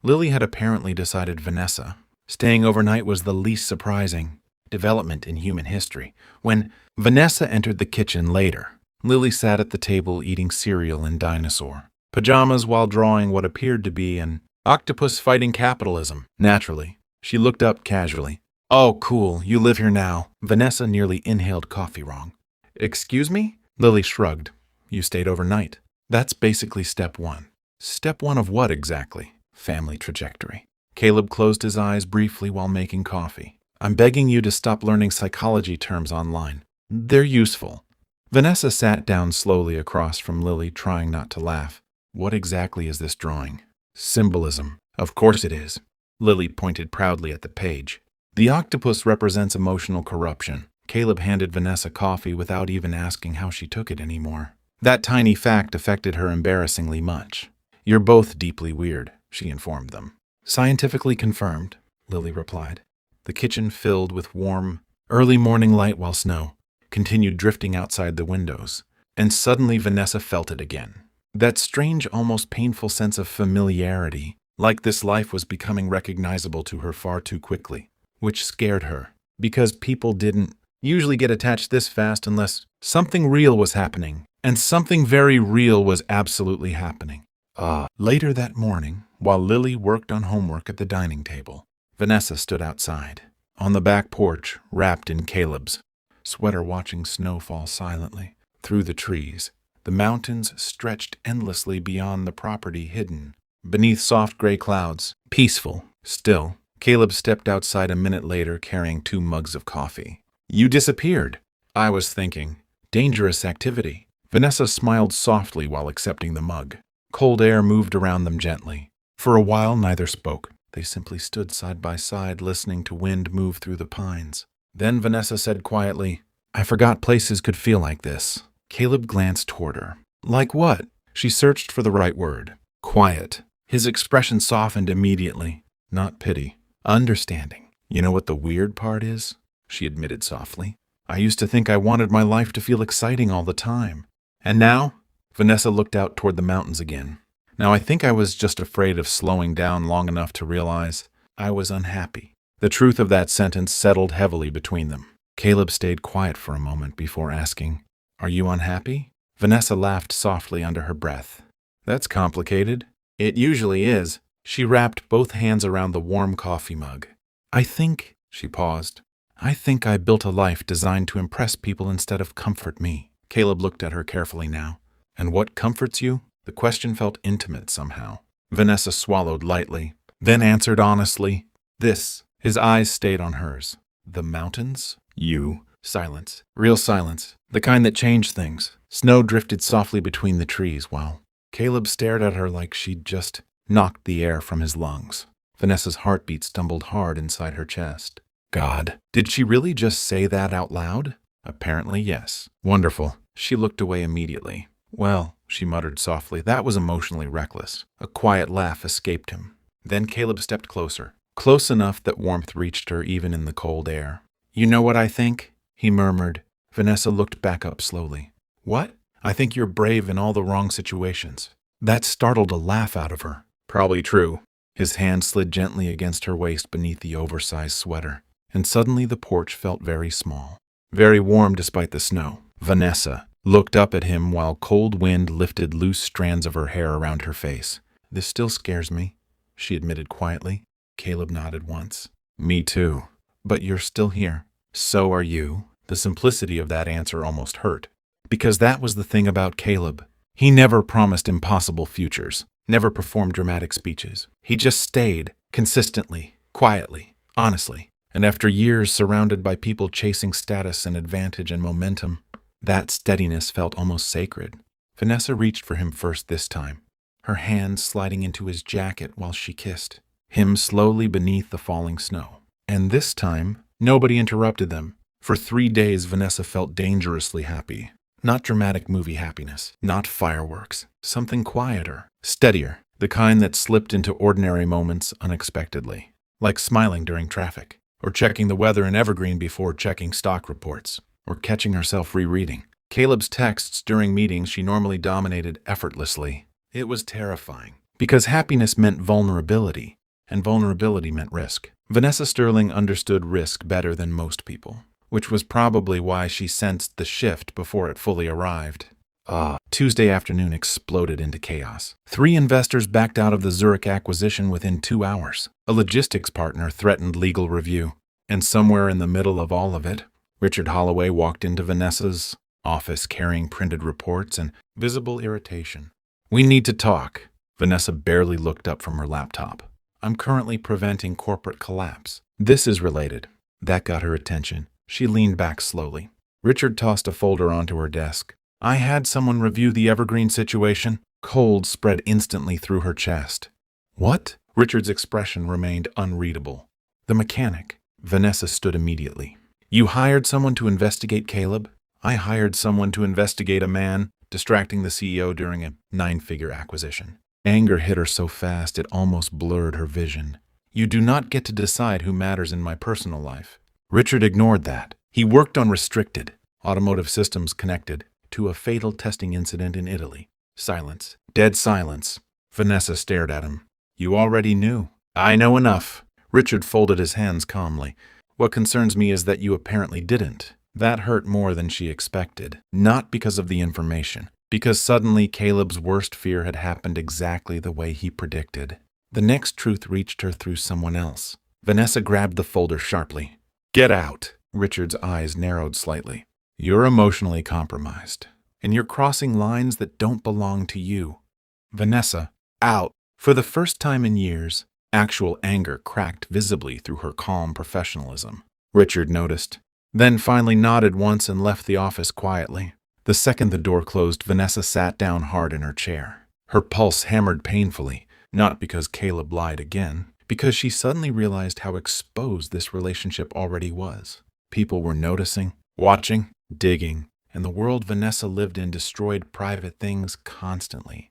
Lily had apparently decided Vanessa. Staying overnight was the least surprising development in human history. When Vanessa entered the kitchen later, Lily sat at the table eating cereal in dinosaur pajamas while drawing what appeared to be an octopus fighting capitalism. Naturally, she looked up casually. "Oh, cool, you live here now." Vanessa nearly inhaled coffee wrong. "Excuse me?" Lily shrugged. "You stayed overnight. That's basically step one." Step one of what exactly? Family trajectory. Caleb closed his eyes briefly while making coffee. "I'm begging you to stop learning psychology terms online. They're useful." Vanessa sat down slowly across from Lily, trying not to laugh. "What exactly is this drawing?" "Symbolism." "Of course it is." Lily pointed proudly at the page. "The octopus represents emotional corruption." Caleb handed Vanessa coffee without even asking how she took it anymore. That tiny fact affected her embarrassingly much. "You're both deeply weird," she informed them. "Scientifically confirmed," Lily replied. The kitchen filled with warm, early morning light while snow continued drifting outside the windows. And suddenly Vanessa felt it again. That strange, almost painful sense of familiarity, like this life was becoming recognizable to her far too quickly, which scared her, because people didn't usually get attached this fast unless something real was happening. And something very real was absolutely happening. Later that morning, while Lily worked on homework at the dining table, Vanessa stood outside, on the back porch, wrapped in Caleb's sweater, watching snow fall silently through the trees. The mountains stretched endlessly beyond the property, hidden beneath soft gray clouds. Peaceful, still. Caleb stepped outside a minute later, carrying 2 mugs of coffee. "You disappeared." "I was thinking. Dangerous activity." Vanessa smiled softly while accepting the mug. Cold air moved around them gently. For a while, neither spoke. They simply stood side by side, listening to wind move through the pines. Then Vanessa said quietly, "I forgot places could feel like this." Caleb glanced toward her. "Like what?" She searched for the right word. "Quiet." His expression softened immediately. Not pity. Understanding. "You know what the weird part is?" she admitted softly. "I used to think I wanted my life to feel exciting all the time. And now?" Vanessa looked out toward the mountains again. Now I think I was just afraid of slowing down long enough to realize I was unhappy. The truth of that sentence settled heavily between them. Caleb stayed quiet for a moment before asking, "Are you unhappy?" Vanessa laughed softly under her breath. "That's complicated." "It usually is." She wrapped both hands around the warm coffee mug. "I think," she paused, "I think I built a life designed to impress people instead of comfort me." Caleb looked at her carefully now. "And what comforts you?" The question felt intimate somehow. Vanessa swallowed lightly, then answered honestly, "This." His eyes stayed on hers. "The mountains?" "You." Silence. Real silence. The kind that changed things. Snow drifted softly between the trees while Caleb stared at her like she'd just knocked the air from his lungs. Vanessa's heartbeat stumbled hard inside her chest. God, did she really just say that out loud? Apparently yes. Wonderful. She looked away immediately. "Well," she muttered softly, "that was emotionally reckless." A quiet laugh escaped him. Then Caleb stepped closer. Close enough that warmth reached her even in the cold air. "You know what I think?" he murmured. Vanessa looked back up slowly. "What?" "I think you're brave in all the wrong situations." That startled a laugh out of her. "Probably true." His hand slid gently against her waist beneath the oversized sweater, and suddenly the porch felt very small, very warm despite the snow. Vanessa looked up at him while cold wind lifted loose strands of her hair around her face. "This still scares me," she admitted quietly. Caleb nodded once. "Me too. But you're still here." "So are you." The simplicity of that answer almost hurt. Because that was the thing about Caleb. He never promised impossible futures, never performed dramatic speeches. He just stayed, consistently, quietly, honestly. And after years surrounded by people chasing status and advantage and momentum, that steadiness felt almost sacred. Vanessa reached for him first this time, her hand sliding into his jacket while she kissed him slowly beneath the falling snow. And this time, nobody interrupted them. For 3 days, Vanessa felt dangerously happy. Not dramatic movie happiness, not fireworks, something quieter, steadier, the kind that slipped into ordinary moments unexpectedly, like smiling during traffic, or checking the weather in Evergreen before checking stock reports, or catching herself rereading Caleb's texts during meetings she normally dominated effortlessly. It was terrifying, because happiness meant vulnerability, and vulnerability meant risk. Vanessa Sterling understood risk better than most people, which was probably why she sensed the shift before it fully arrived. Tuesday afternoon exploded into chaos. 3 investors backed out of the Zurich acquisition within 2 hours. A logistics partner threatened legal review. And somewhere in the middle of all of it, Richard Holloway walked into Vanessa's office carrying printed reports and visible irritation. "We need to talk." Vanessa barely looked up from her laptop. "I'm currently preventing corporate collapse." "This is related." That got her attention. She leaned back slowly. Richard tossed a folder onto her desk. "I had someone review the Evergreen situation." Cold spread instantly through her chest. "What?" Richard's expression remained unreadable. "The mechanic." Vanessa stood immediately. "You hired someone to investigate Caleb?" "I hired someone to investigate a man distracting the CEO during a 9-figure acquisition." Anger hit her so fast it almost blurred her vision. "You do not get to decide who matters in my personal life." Richard ignored that. He worked on restricted, automotive systems connected to a fatal testing incident in Italy. Silence. Dead silence. Vanessa stared at him. "You already knew." "I know enough." Richard folded his hands calmly. "What concerns me is that you apparently didn't." That hurt more than she expected. Not because of the information, because suddenly Caleb's worst fear had happened exactly the way he predicted. The next truth reached her through someone else. Vanessa grabbed the folder sharply. "Get out." Richard's eyes narrowed slightly. "You're emotionally compromised, and you're crossing lines that don't belong to you." "Vanessa, out." For the first time in years, actual anger cracked visibly through her calm professionalism. Richard noticed, then finally nodded once and left the office quietly. The second the door closed, Vanessa sat down hard in her chair. Her pulse hammered painfully, not because Caleb lied again, because she suddenly realized how exposed this relationship already was. People were noticing, watching, digging, and the world Vanessa lived in destroyed private things constantly.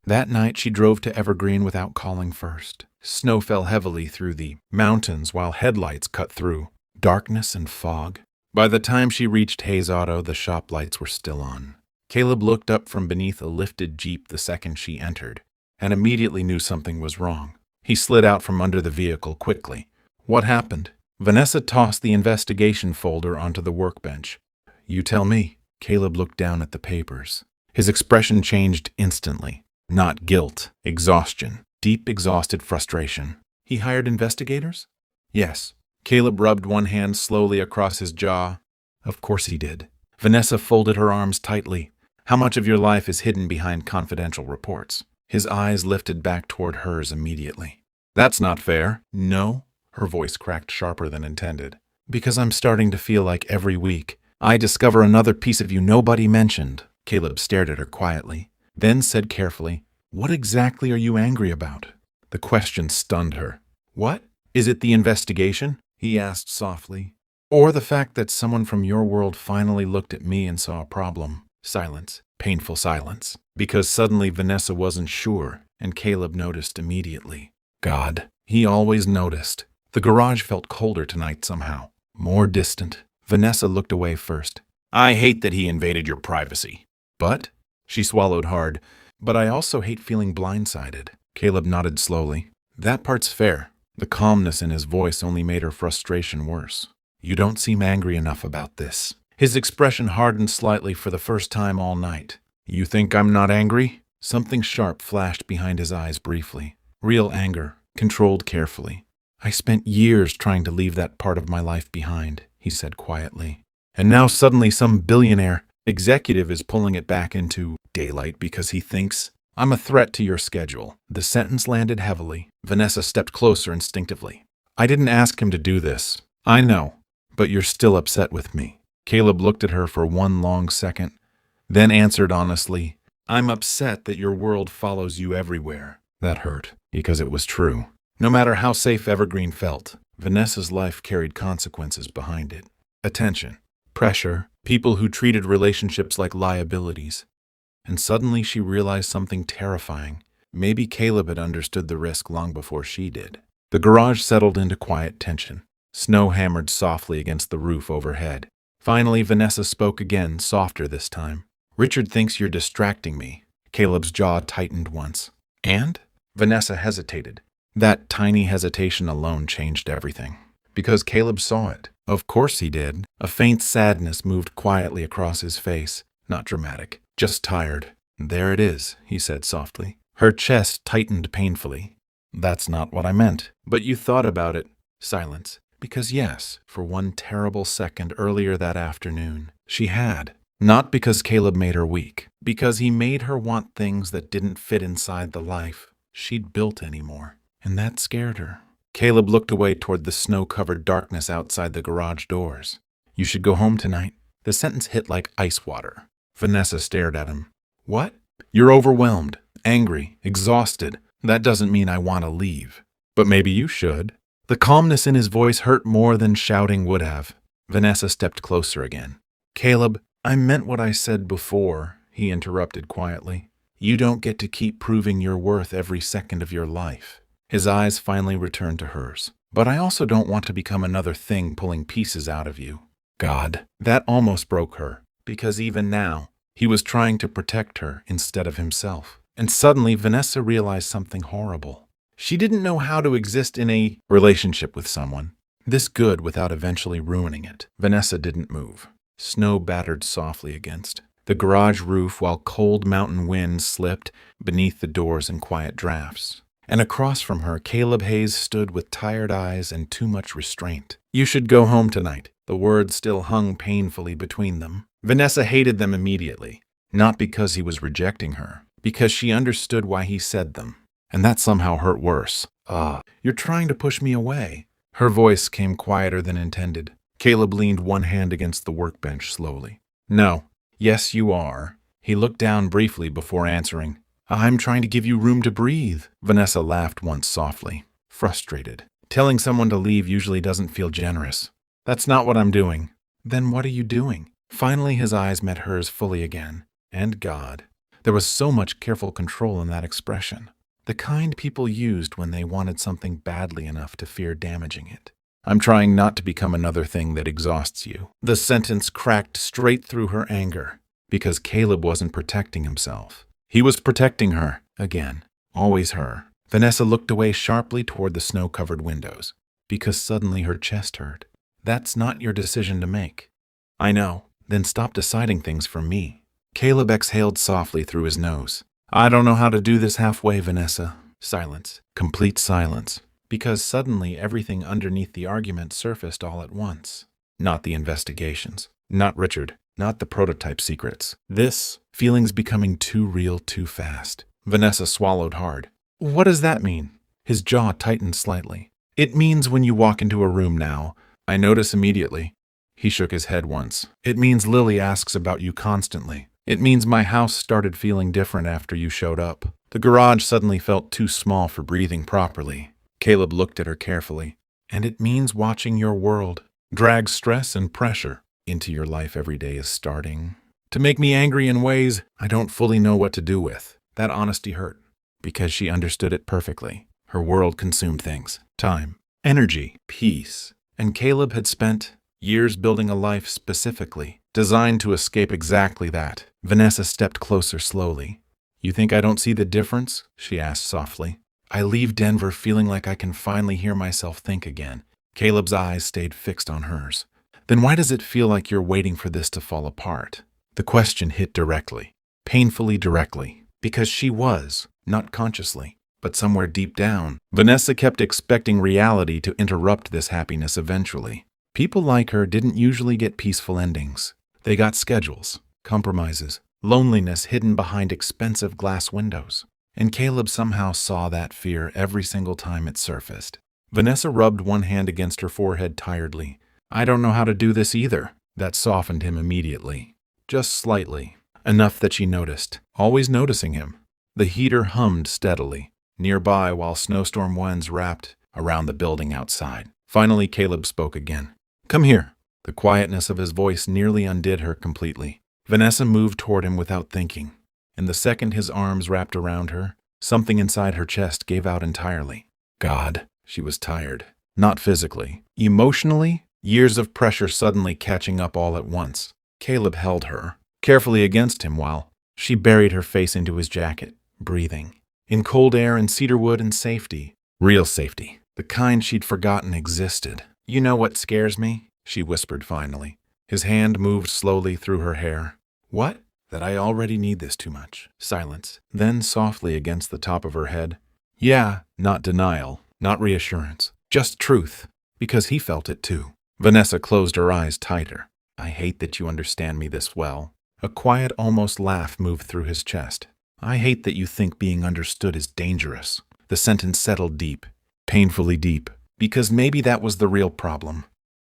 That night she drove to Evergreen without calling first. Snow fell heavily through the mountains while headlights cut through darkness and fog. By the time she reached Hayes Auto, the shop lights were still on. Caleb looked up from beneath a lifted Jeep the second she entered. and immediately knew something was wrong. He slid out from under the vehicle quickly. What happened? Vanessa tossed the investigation folder onto the workbench. You tell me. Caleb looked down at the papers. His expression changed instantly. Not guilt, exhaustion, deep exhausted frustration. He hired investigators? Yes. Caleb rubbed one hand slowly across his jaw. Of course he did. Vanessa folded her arms tightly. How much of your life is hidden behind confidential reports? His eyes lifted back toward hers immediately. That's not fair. No. Her voice cracked sharper than intended. Because I'm starting to feel like every week I discover another piece of you nobody mentioned. Caleb stared at her quietly, then said carefully, What exactly are you angry about? The question stunned her. What? Is it the investigation? He asked softly. Or the fact that someone from your world finally looked at me and saw a problem? Silence. Painful silence. Because suddenly Vanessa wasn't sure, and Caleb noticed immediately. God. He always noticed. The garage felt colder tonight somehow. More distant. Vanessa looked away first. I hate that he invaded your privacy. But? She swallowed hard. But I also hate feeling blindsided. Caleb nodded slowly. That part's fair. The calmness in his voice only made her frustration worse. You don't seem angry enough about this. His expression hardened slightly for the first time all night. You think I'm not angry? Something sharp flashed behind his eyes briefly. Real anger, controlled carefully. I spent years trying to leave that part of my life behind, he said quietly. And now suddenly some billionaire executive is pulling it back into daylight because he thinks I'm a threat to your schedule. The sentence landed heavily. Vanessa stepped closer instinctively. I didn't ask him to do this. I know, but you're still upset with me. Caleb looked at her for one long second, then answered honestly, I'm upset that your world follows you everywhere. That hurt, because it was true. No matter how safe Evergreen felt, Vanessa's life carried consequences behind it. Attention, pressure, people who treated relationships like liabilities. And suddenly she realized something terrifying. Maybe Caleb had understood the risk long before she did. The garage settled into quiet tension. Snow hammered softly against the roof overhead. Finally, Vanessa spoke again, softer this time. Richard thinks you're distracting me. Caleb's jaw tightened once. And? Vanessa hesitated. That tiny hesitation alone changed everything. Because Caleb saw it. Of course he did. A faint sadness moved quietly across his face. Not dramatic, just tired. There it is, he said softly. Her chest tightened painfully. That's not what I meant. But you thought about it. Silence. Because yes, for one terrible second earlier that afternoon, she had. Not because Caleb made her weak. Because he made her want things that didn't fit inside the life she'd built anymore. And that scared her. Caleb looked away toward the snow-covered darkness outside the garage doors. You should go home tonight. The sentence hit like ice water. Vanessa stared at him. What? You're overwhelmed, angry, exhausted. That doesn't mean I want to leave. But maybe you should. The calmness in his voice hurt more than shouting would have. Vanessa stepped closer again. Caleb, I meant what I said before, he interrupted quietly. You don't get to keep proving your worth every second of your life. His eyes finally returned to hers. But I also don't want to become another thing pulling pieces out of you. God, that almost broke her, because even now, he was trying to protect her instead of himself. And suddenly, Vanessa realized something horrible. She didn't know how to exist in a relationship with someone this good without eventually ruining it. Vanessa didn't move. Snow battered softly against the garage roof while cold mountain winds slipped beneath the doors in quiet drafts. And across from her, Caleb Hayes stood with tired eyes and too much restraint. You should go home tonight. The words still hung painfully between them. Vanessa hated them immediately, not because he was rejecting her, because she understood why he said them. And that somehow hurt worse. You're trying to push me away. Her voice came quieter than intended. Caleb leaned one hand against the workbench slowly. No. Yes, you are. He looked down briefly before answering. I'm trying to give you room to breathe. Vanessa laughed once softly, frustrated. Telling someone to leave usually doesn't feel generous. That's not what I'm doing. Then what are you doing? Finally, his eyes met hers fully again. And God. There was so much careful control in that expression. The kind people used when they wanted something badly enough to fear damaging it. I'm trying not to become another thing that exhausts you. The sentence cracked straight through her anger, because Caleb wasn't protecting himself. He was protecting her, again. Always her. Vanessa looked away sharply toward the snow-covered windows, because suddenly her chest hurt. That's not your decision to make. I know. Then stop deciding things for me. Caleb exhaled softly through his nose. I don't know how to do this halfway, Vanessa. Silence. Complete silence. Because suddenly everything underneath the argument surfaced all at once. Not the investigations. Not Richard. Not the prototype secrets. This, feelings becoming too real too fast. Vanessa swallowed hard. What does that mean? His jaw tightened slightly. It means when you walk into a room now, I notice immediately. He shook his head once. It means Lily asks about you constantly. It means my house started feeling different after you showed up. The garage suddenly felt too small for breathing properly. Caleb looked at her carefully. And it means watching your world drag stress and pressure into your life every day is starting to make me angry in ways I don't fully know what to do with. That honesty hurt, because she understood it perfectly. Her world consumed things. Time, energy, peace. And Caleb had spent years building a life specifically designed to escape exactly that. Vanessa stepped closer slowly. You think I don't see the difference? She asked softly. I leave Denver feeling like I can finally hear myself think again. Caleb's eyes stayed fixed on hers. Then why does it feel like you're waiting for this to fall apart? The question hit directly, painfully directly, because she was, not consciously, but somewhere deep down. Vanessa kept expecting reality to interrupt this happiness eventually. People like her didn't usually get peaceful endings. They got schedules, compromises, loneliness hidden behind expensive glass windows. And Caleb somehow saw that fear every single time it surfaced. Vanessa rubbed one hand against her forehead tiredly. I don't know how to do this either. That softened him immediately. Just slightly. Enough that she noticed, always noticing him. The heater hummed steadily, nearby while snowstorm winds wrapped around the building outside. Finally, Caleb spoke again. Come here. The quietness of his voice nearly undid her completely. Vanessa moved toward him without thinking. And the second his arms wrapped around her, something inside her chest gave out entirely. God, she was tired. Not physically. Emotionally, years of pressure suddenly catching up all at once. Caleb held her, carefully against him while she buried her face into his jacket, breathing. In cold air and cedar wood and safety. Real safety. The kind she'd forgotten existed. You know what scares me? She whispered finally. His hand moved slowly through her hair. What? That I already need this too much. Silence. Then softly against the top of her head. Yeah, not denial, not reassurance. Just truth. Because he felt it too. Vanessa closed her eyes tighter. I hate that you understand me this well. A quiet, almost laugh moved through his chest. I hate that you think being understood is dangerous. The sentence settled deep, painfully deep, because maybe that was the real problem.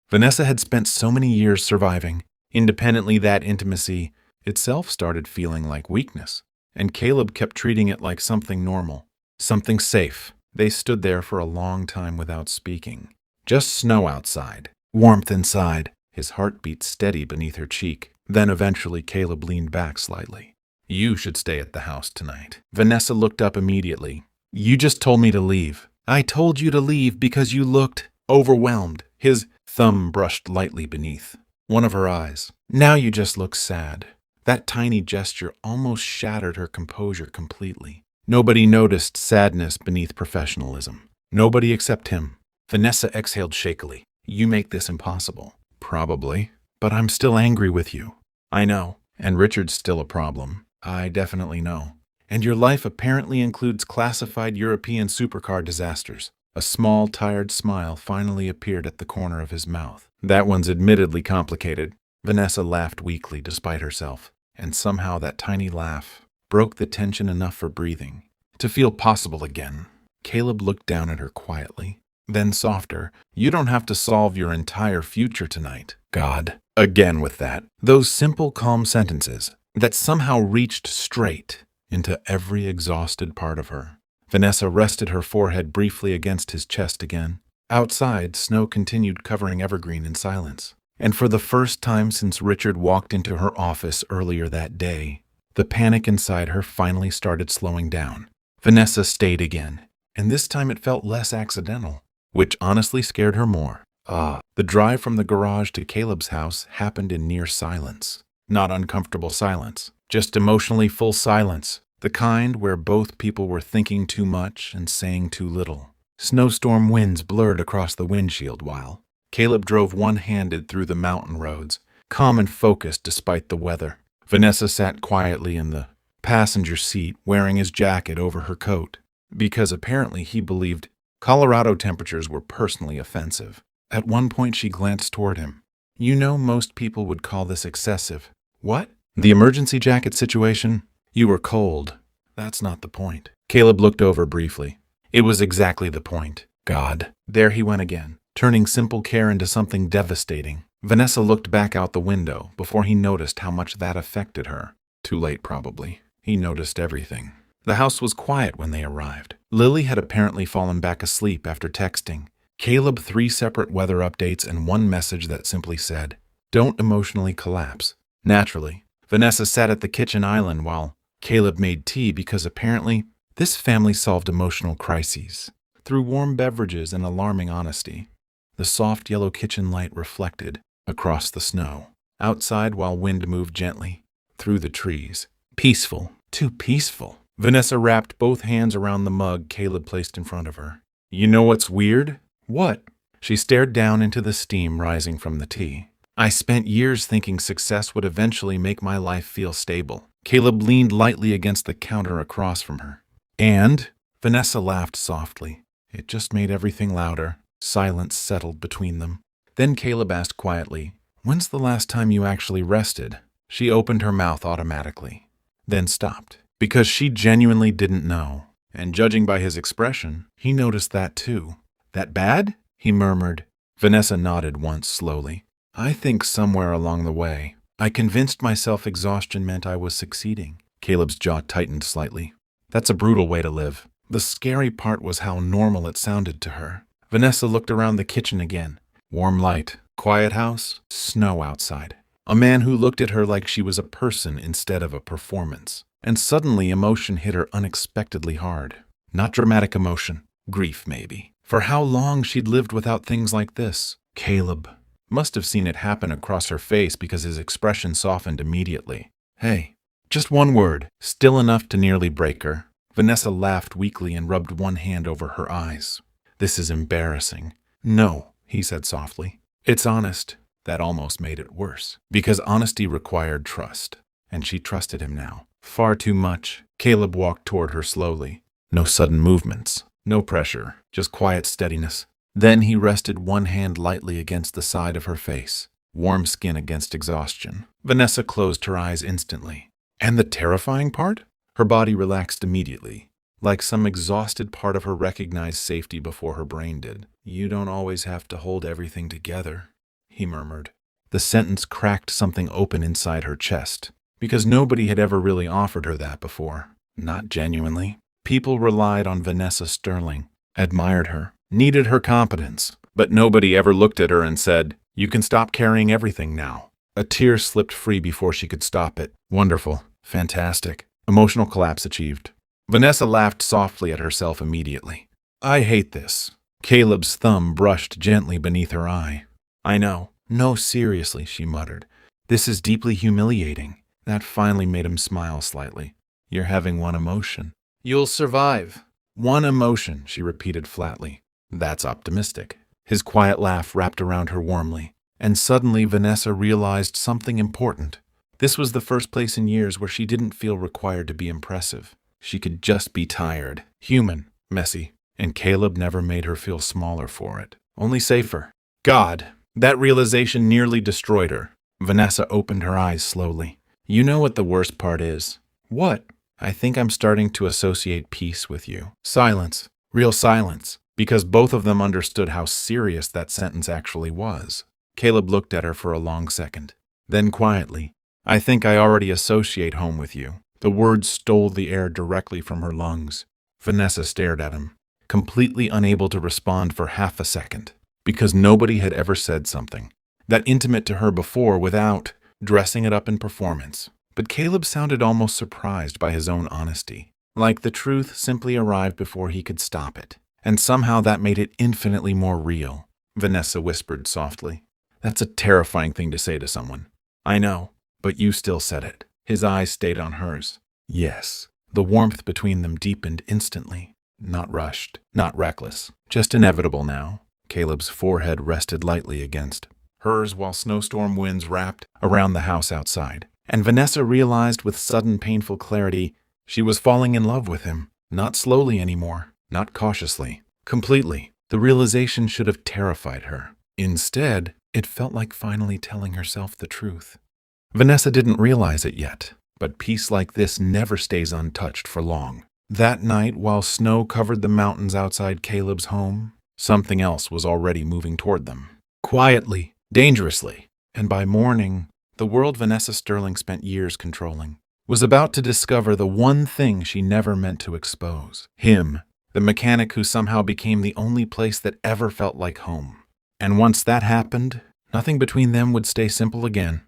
Vanessa had spent so many years surviving. Independently, that intimacy itself started feeling like weakness, and Caleb kept treating it like something normal, something safe. They stood there for a long time without speaking. Just snow outside, warmth inside, his heartbeat steady beneath her cheek. Then eventually Caleb leaned back slightly. You should stay at the house tonight. Vanessa looked up immediately. You just told me to leave. I told you to leave because you looked overwhelmed. His thumb brushed lightly beneath one of her eyes. Now you just look sad. That tiny gesture almost shattered her composure completely. Nobody noticed sadness beneath professionalism. Nobody except him. Vanessa exhaled shakily. You make this impossible. Probably. But I'm still angry with you. I know. And Richard's still a problem. I definitely know. And your life apparently includes classified European supercar disasters. A small, tired smile finally appeared at the corner of his mouth. That one's admittedly complicated. Vanessa laughed weakly despite herself. And somehow that tiny laugh broke the tension enough for breathing to feel possible again. Caleb looked down at her quietly. Then softer, you don't have to solve your entire future tonight. God. Again with that. Those simple, calm sentences that somehow reached straight into every exhausted part of her. Vanessa rested her forehead briefly against his chest again. Outside, snow continued covering evergreen in silence. And for the first time since Richard walked into her office earlier that day, the panic inside her finally started slowing down. Vanessa stayed again, and this time it felt less accidental, which honestly scared her more. The drive from the garage to Caleb's house happened in near silence. Not uncomfortable silence, just emotionally full silence. The kind where both people were thinking too much and saying too little. Snowstorm winds blurred across the windshield while Caleb drove one-handed through the mountain roads, calm and focused despite the weather. Vanessa sat quietly in the passenger seat, wearing his jacket over her coat, because apparently he believed Colorado temperatures were personally offensive. At one point she glanced toward him. You know, most people would call this excessive. What? The emergency jacket situation? You were cold. That's not the point. Caleb looked over briefly. It was exactly the point. God. There he went again, turning simple care into something devastating. Vanessa looked back out the window before he noticed how much that affected her. Too late, probably. He noticed everything. The house was quiet when they arrived. Lily had apparently fallen back asleep after texting Caleb 3 separate weather updates and one message that simply said, "Don't emotionally collapse." Naturally, Vanessa sat at the kitchen island while Caleb made tea because apparently this family solved emotional crises through warm beverages and alarming honesty. The soft yellow kitchen light reflected across the snow outside while wind moved gently through the trees. Peaceful. Too peaceful. Vanessa wrapped both hands around the mug Caleb placed in front of her. You know what's weird? What? She stared down into the steam rising from the tea. I spent years thinking success would eventually make my life feel stable. Caleb leaned lightly against the counter across from her. And? Vanessa laughed softly. It just made everything louder. Silence settled between them. Then Caleb asked quietly, "When's the last time you actually rested?" She opened her mouth automatically, then stopped, because she genuinely didn't know. And judging by his expression, he noticed that too. That bad? He murmured. Vanessa nodded once slowly. I think somewhere along the way, I convinced myself exhaustion meant I was succeeding. Caleb's jaw tightened slightly. That's a brutal way to live. The scary part was how normal it sounded to her. Vanessa looked around the kitchen again. Warm light, quiet house, snow outside. A man who looked at her like she was a person instead of a performance. And suddenly emotion hit her unexpectedly hard. Not dramatic emotion. Grief, maybe. For how long she'd lived without things like this. Caleb must have seen it happen across her face because his expression softened immediately. Hey, just one word, still enough to nearly break her. Vanessa laughed weakly and rubbed one hand over her eyes. This is embarrassing. No, he said softly. It's honest. That almost made it worse, because honesty required trust, and she trusted him now. Far too much. Caleb walked toward her slowly. No sudden movements. No pressure, just quiet steadiness. Then he rested one hand lightly against the side of her face, warm skin against exhaustion. Vanessa closed her eyes instantly. And the terrifying part? Her body relaxed immediately, like some exhausted part of her recognized safety before her brain did. You don't always have to hold everything together, he murmured. The sentence cracked something open inside her chest, because nobody had ever really offered her that before. Not genuinely. People relied on Vanessa Sterling, admired her, needed her competence, but nobody ever looked at her and said, "You can stop carrying everything now." A tear slipped free before she could stop it. Wonderful. Fantastic. Emotional collapse achieved. Vanessa laughed softly at herself immediately. I hate this. Caleb's thumb brushed gently beneath her eye. I know. No, seriously, she muttered. This is deeply humiliating. That finally made him smile slightly. You're having one emotion. You'll survive. One emotion, she repeated flatly. That's optimistic. His quiet laugh wrapped around her warmly, and suddenly Vanessa realized something important. This was the first place in years where she didn't feel required to be impressive. She could just be tired, human, messy, and Caleb never made her feel smaller for it, only safer. God, that realization nearly destroyed her. Vanessa opened her eyes slowly. You know what the worst part is? What? I think I'm starting to associate peace with you. Silence. Real silence. Because both of them understood how serious that sentence actually was. Caleb looked at her for a long second. Then quietly, I think I already associate home with you. The words stole the air directly from her lungs. Vanessa stared at him, completely unable to respond for half a second, because nobody had ever said something that intimate to her before without dressing it up in performance. But Caleb sounded almost surprised by his own honesty, like the truth simply arrived before he could stop it. And somehow that made it infinitely more real. Vanessa whispered softly. That's a terrifying thing to say to someone. I know, but you still said it. His eyes stayed on hers. Yes, The warmth between them deepened instantly. Not rushed, not reckless, just inevitable now. Caleb's forehead rested lightly against hers while snowstorm winds wrapped around the house outside. And Vanessa realized with sudden painful clarity she was falling in love with him. Not slowly anymore, not cautiously, completely. The realization should have terrified her. Instead, it felt like finally telling herself the truth. Vanessa didn't realize it yet, but peace like this never stays untouched for long. That night, while snow covered the mountains outside Caleb's home, something else was already moving toward them. Quietly, dangerously, and by morning, the world Vanessa Sterling spent years controlling was about to discover the one thing she never meant to expose. Him, the mechanic who somehow became the only place that ever felt like home. And once that happened, nothing between them would stay simple again.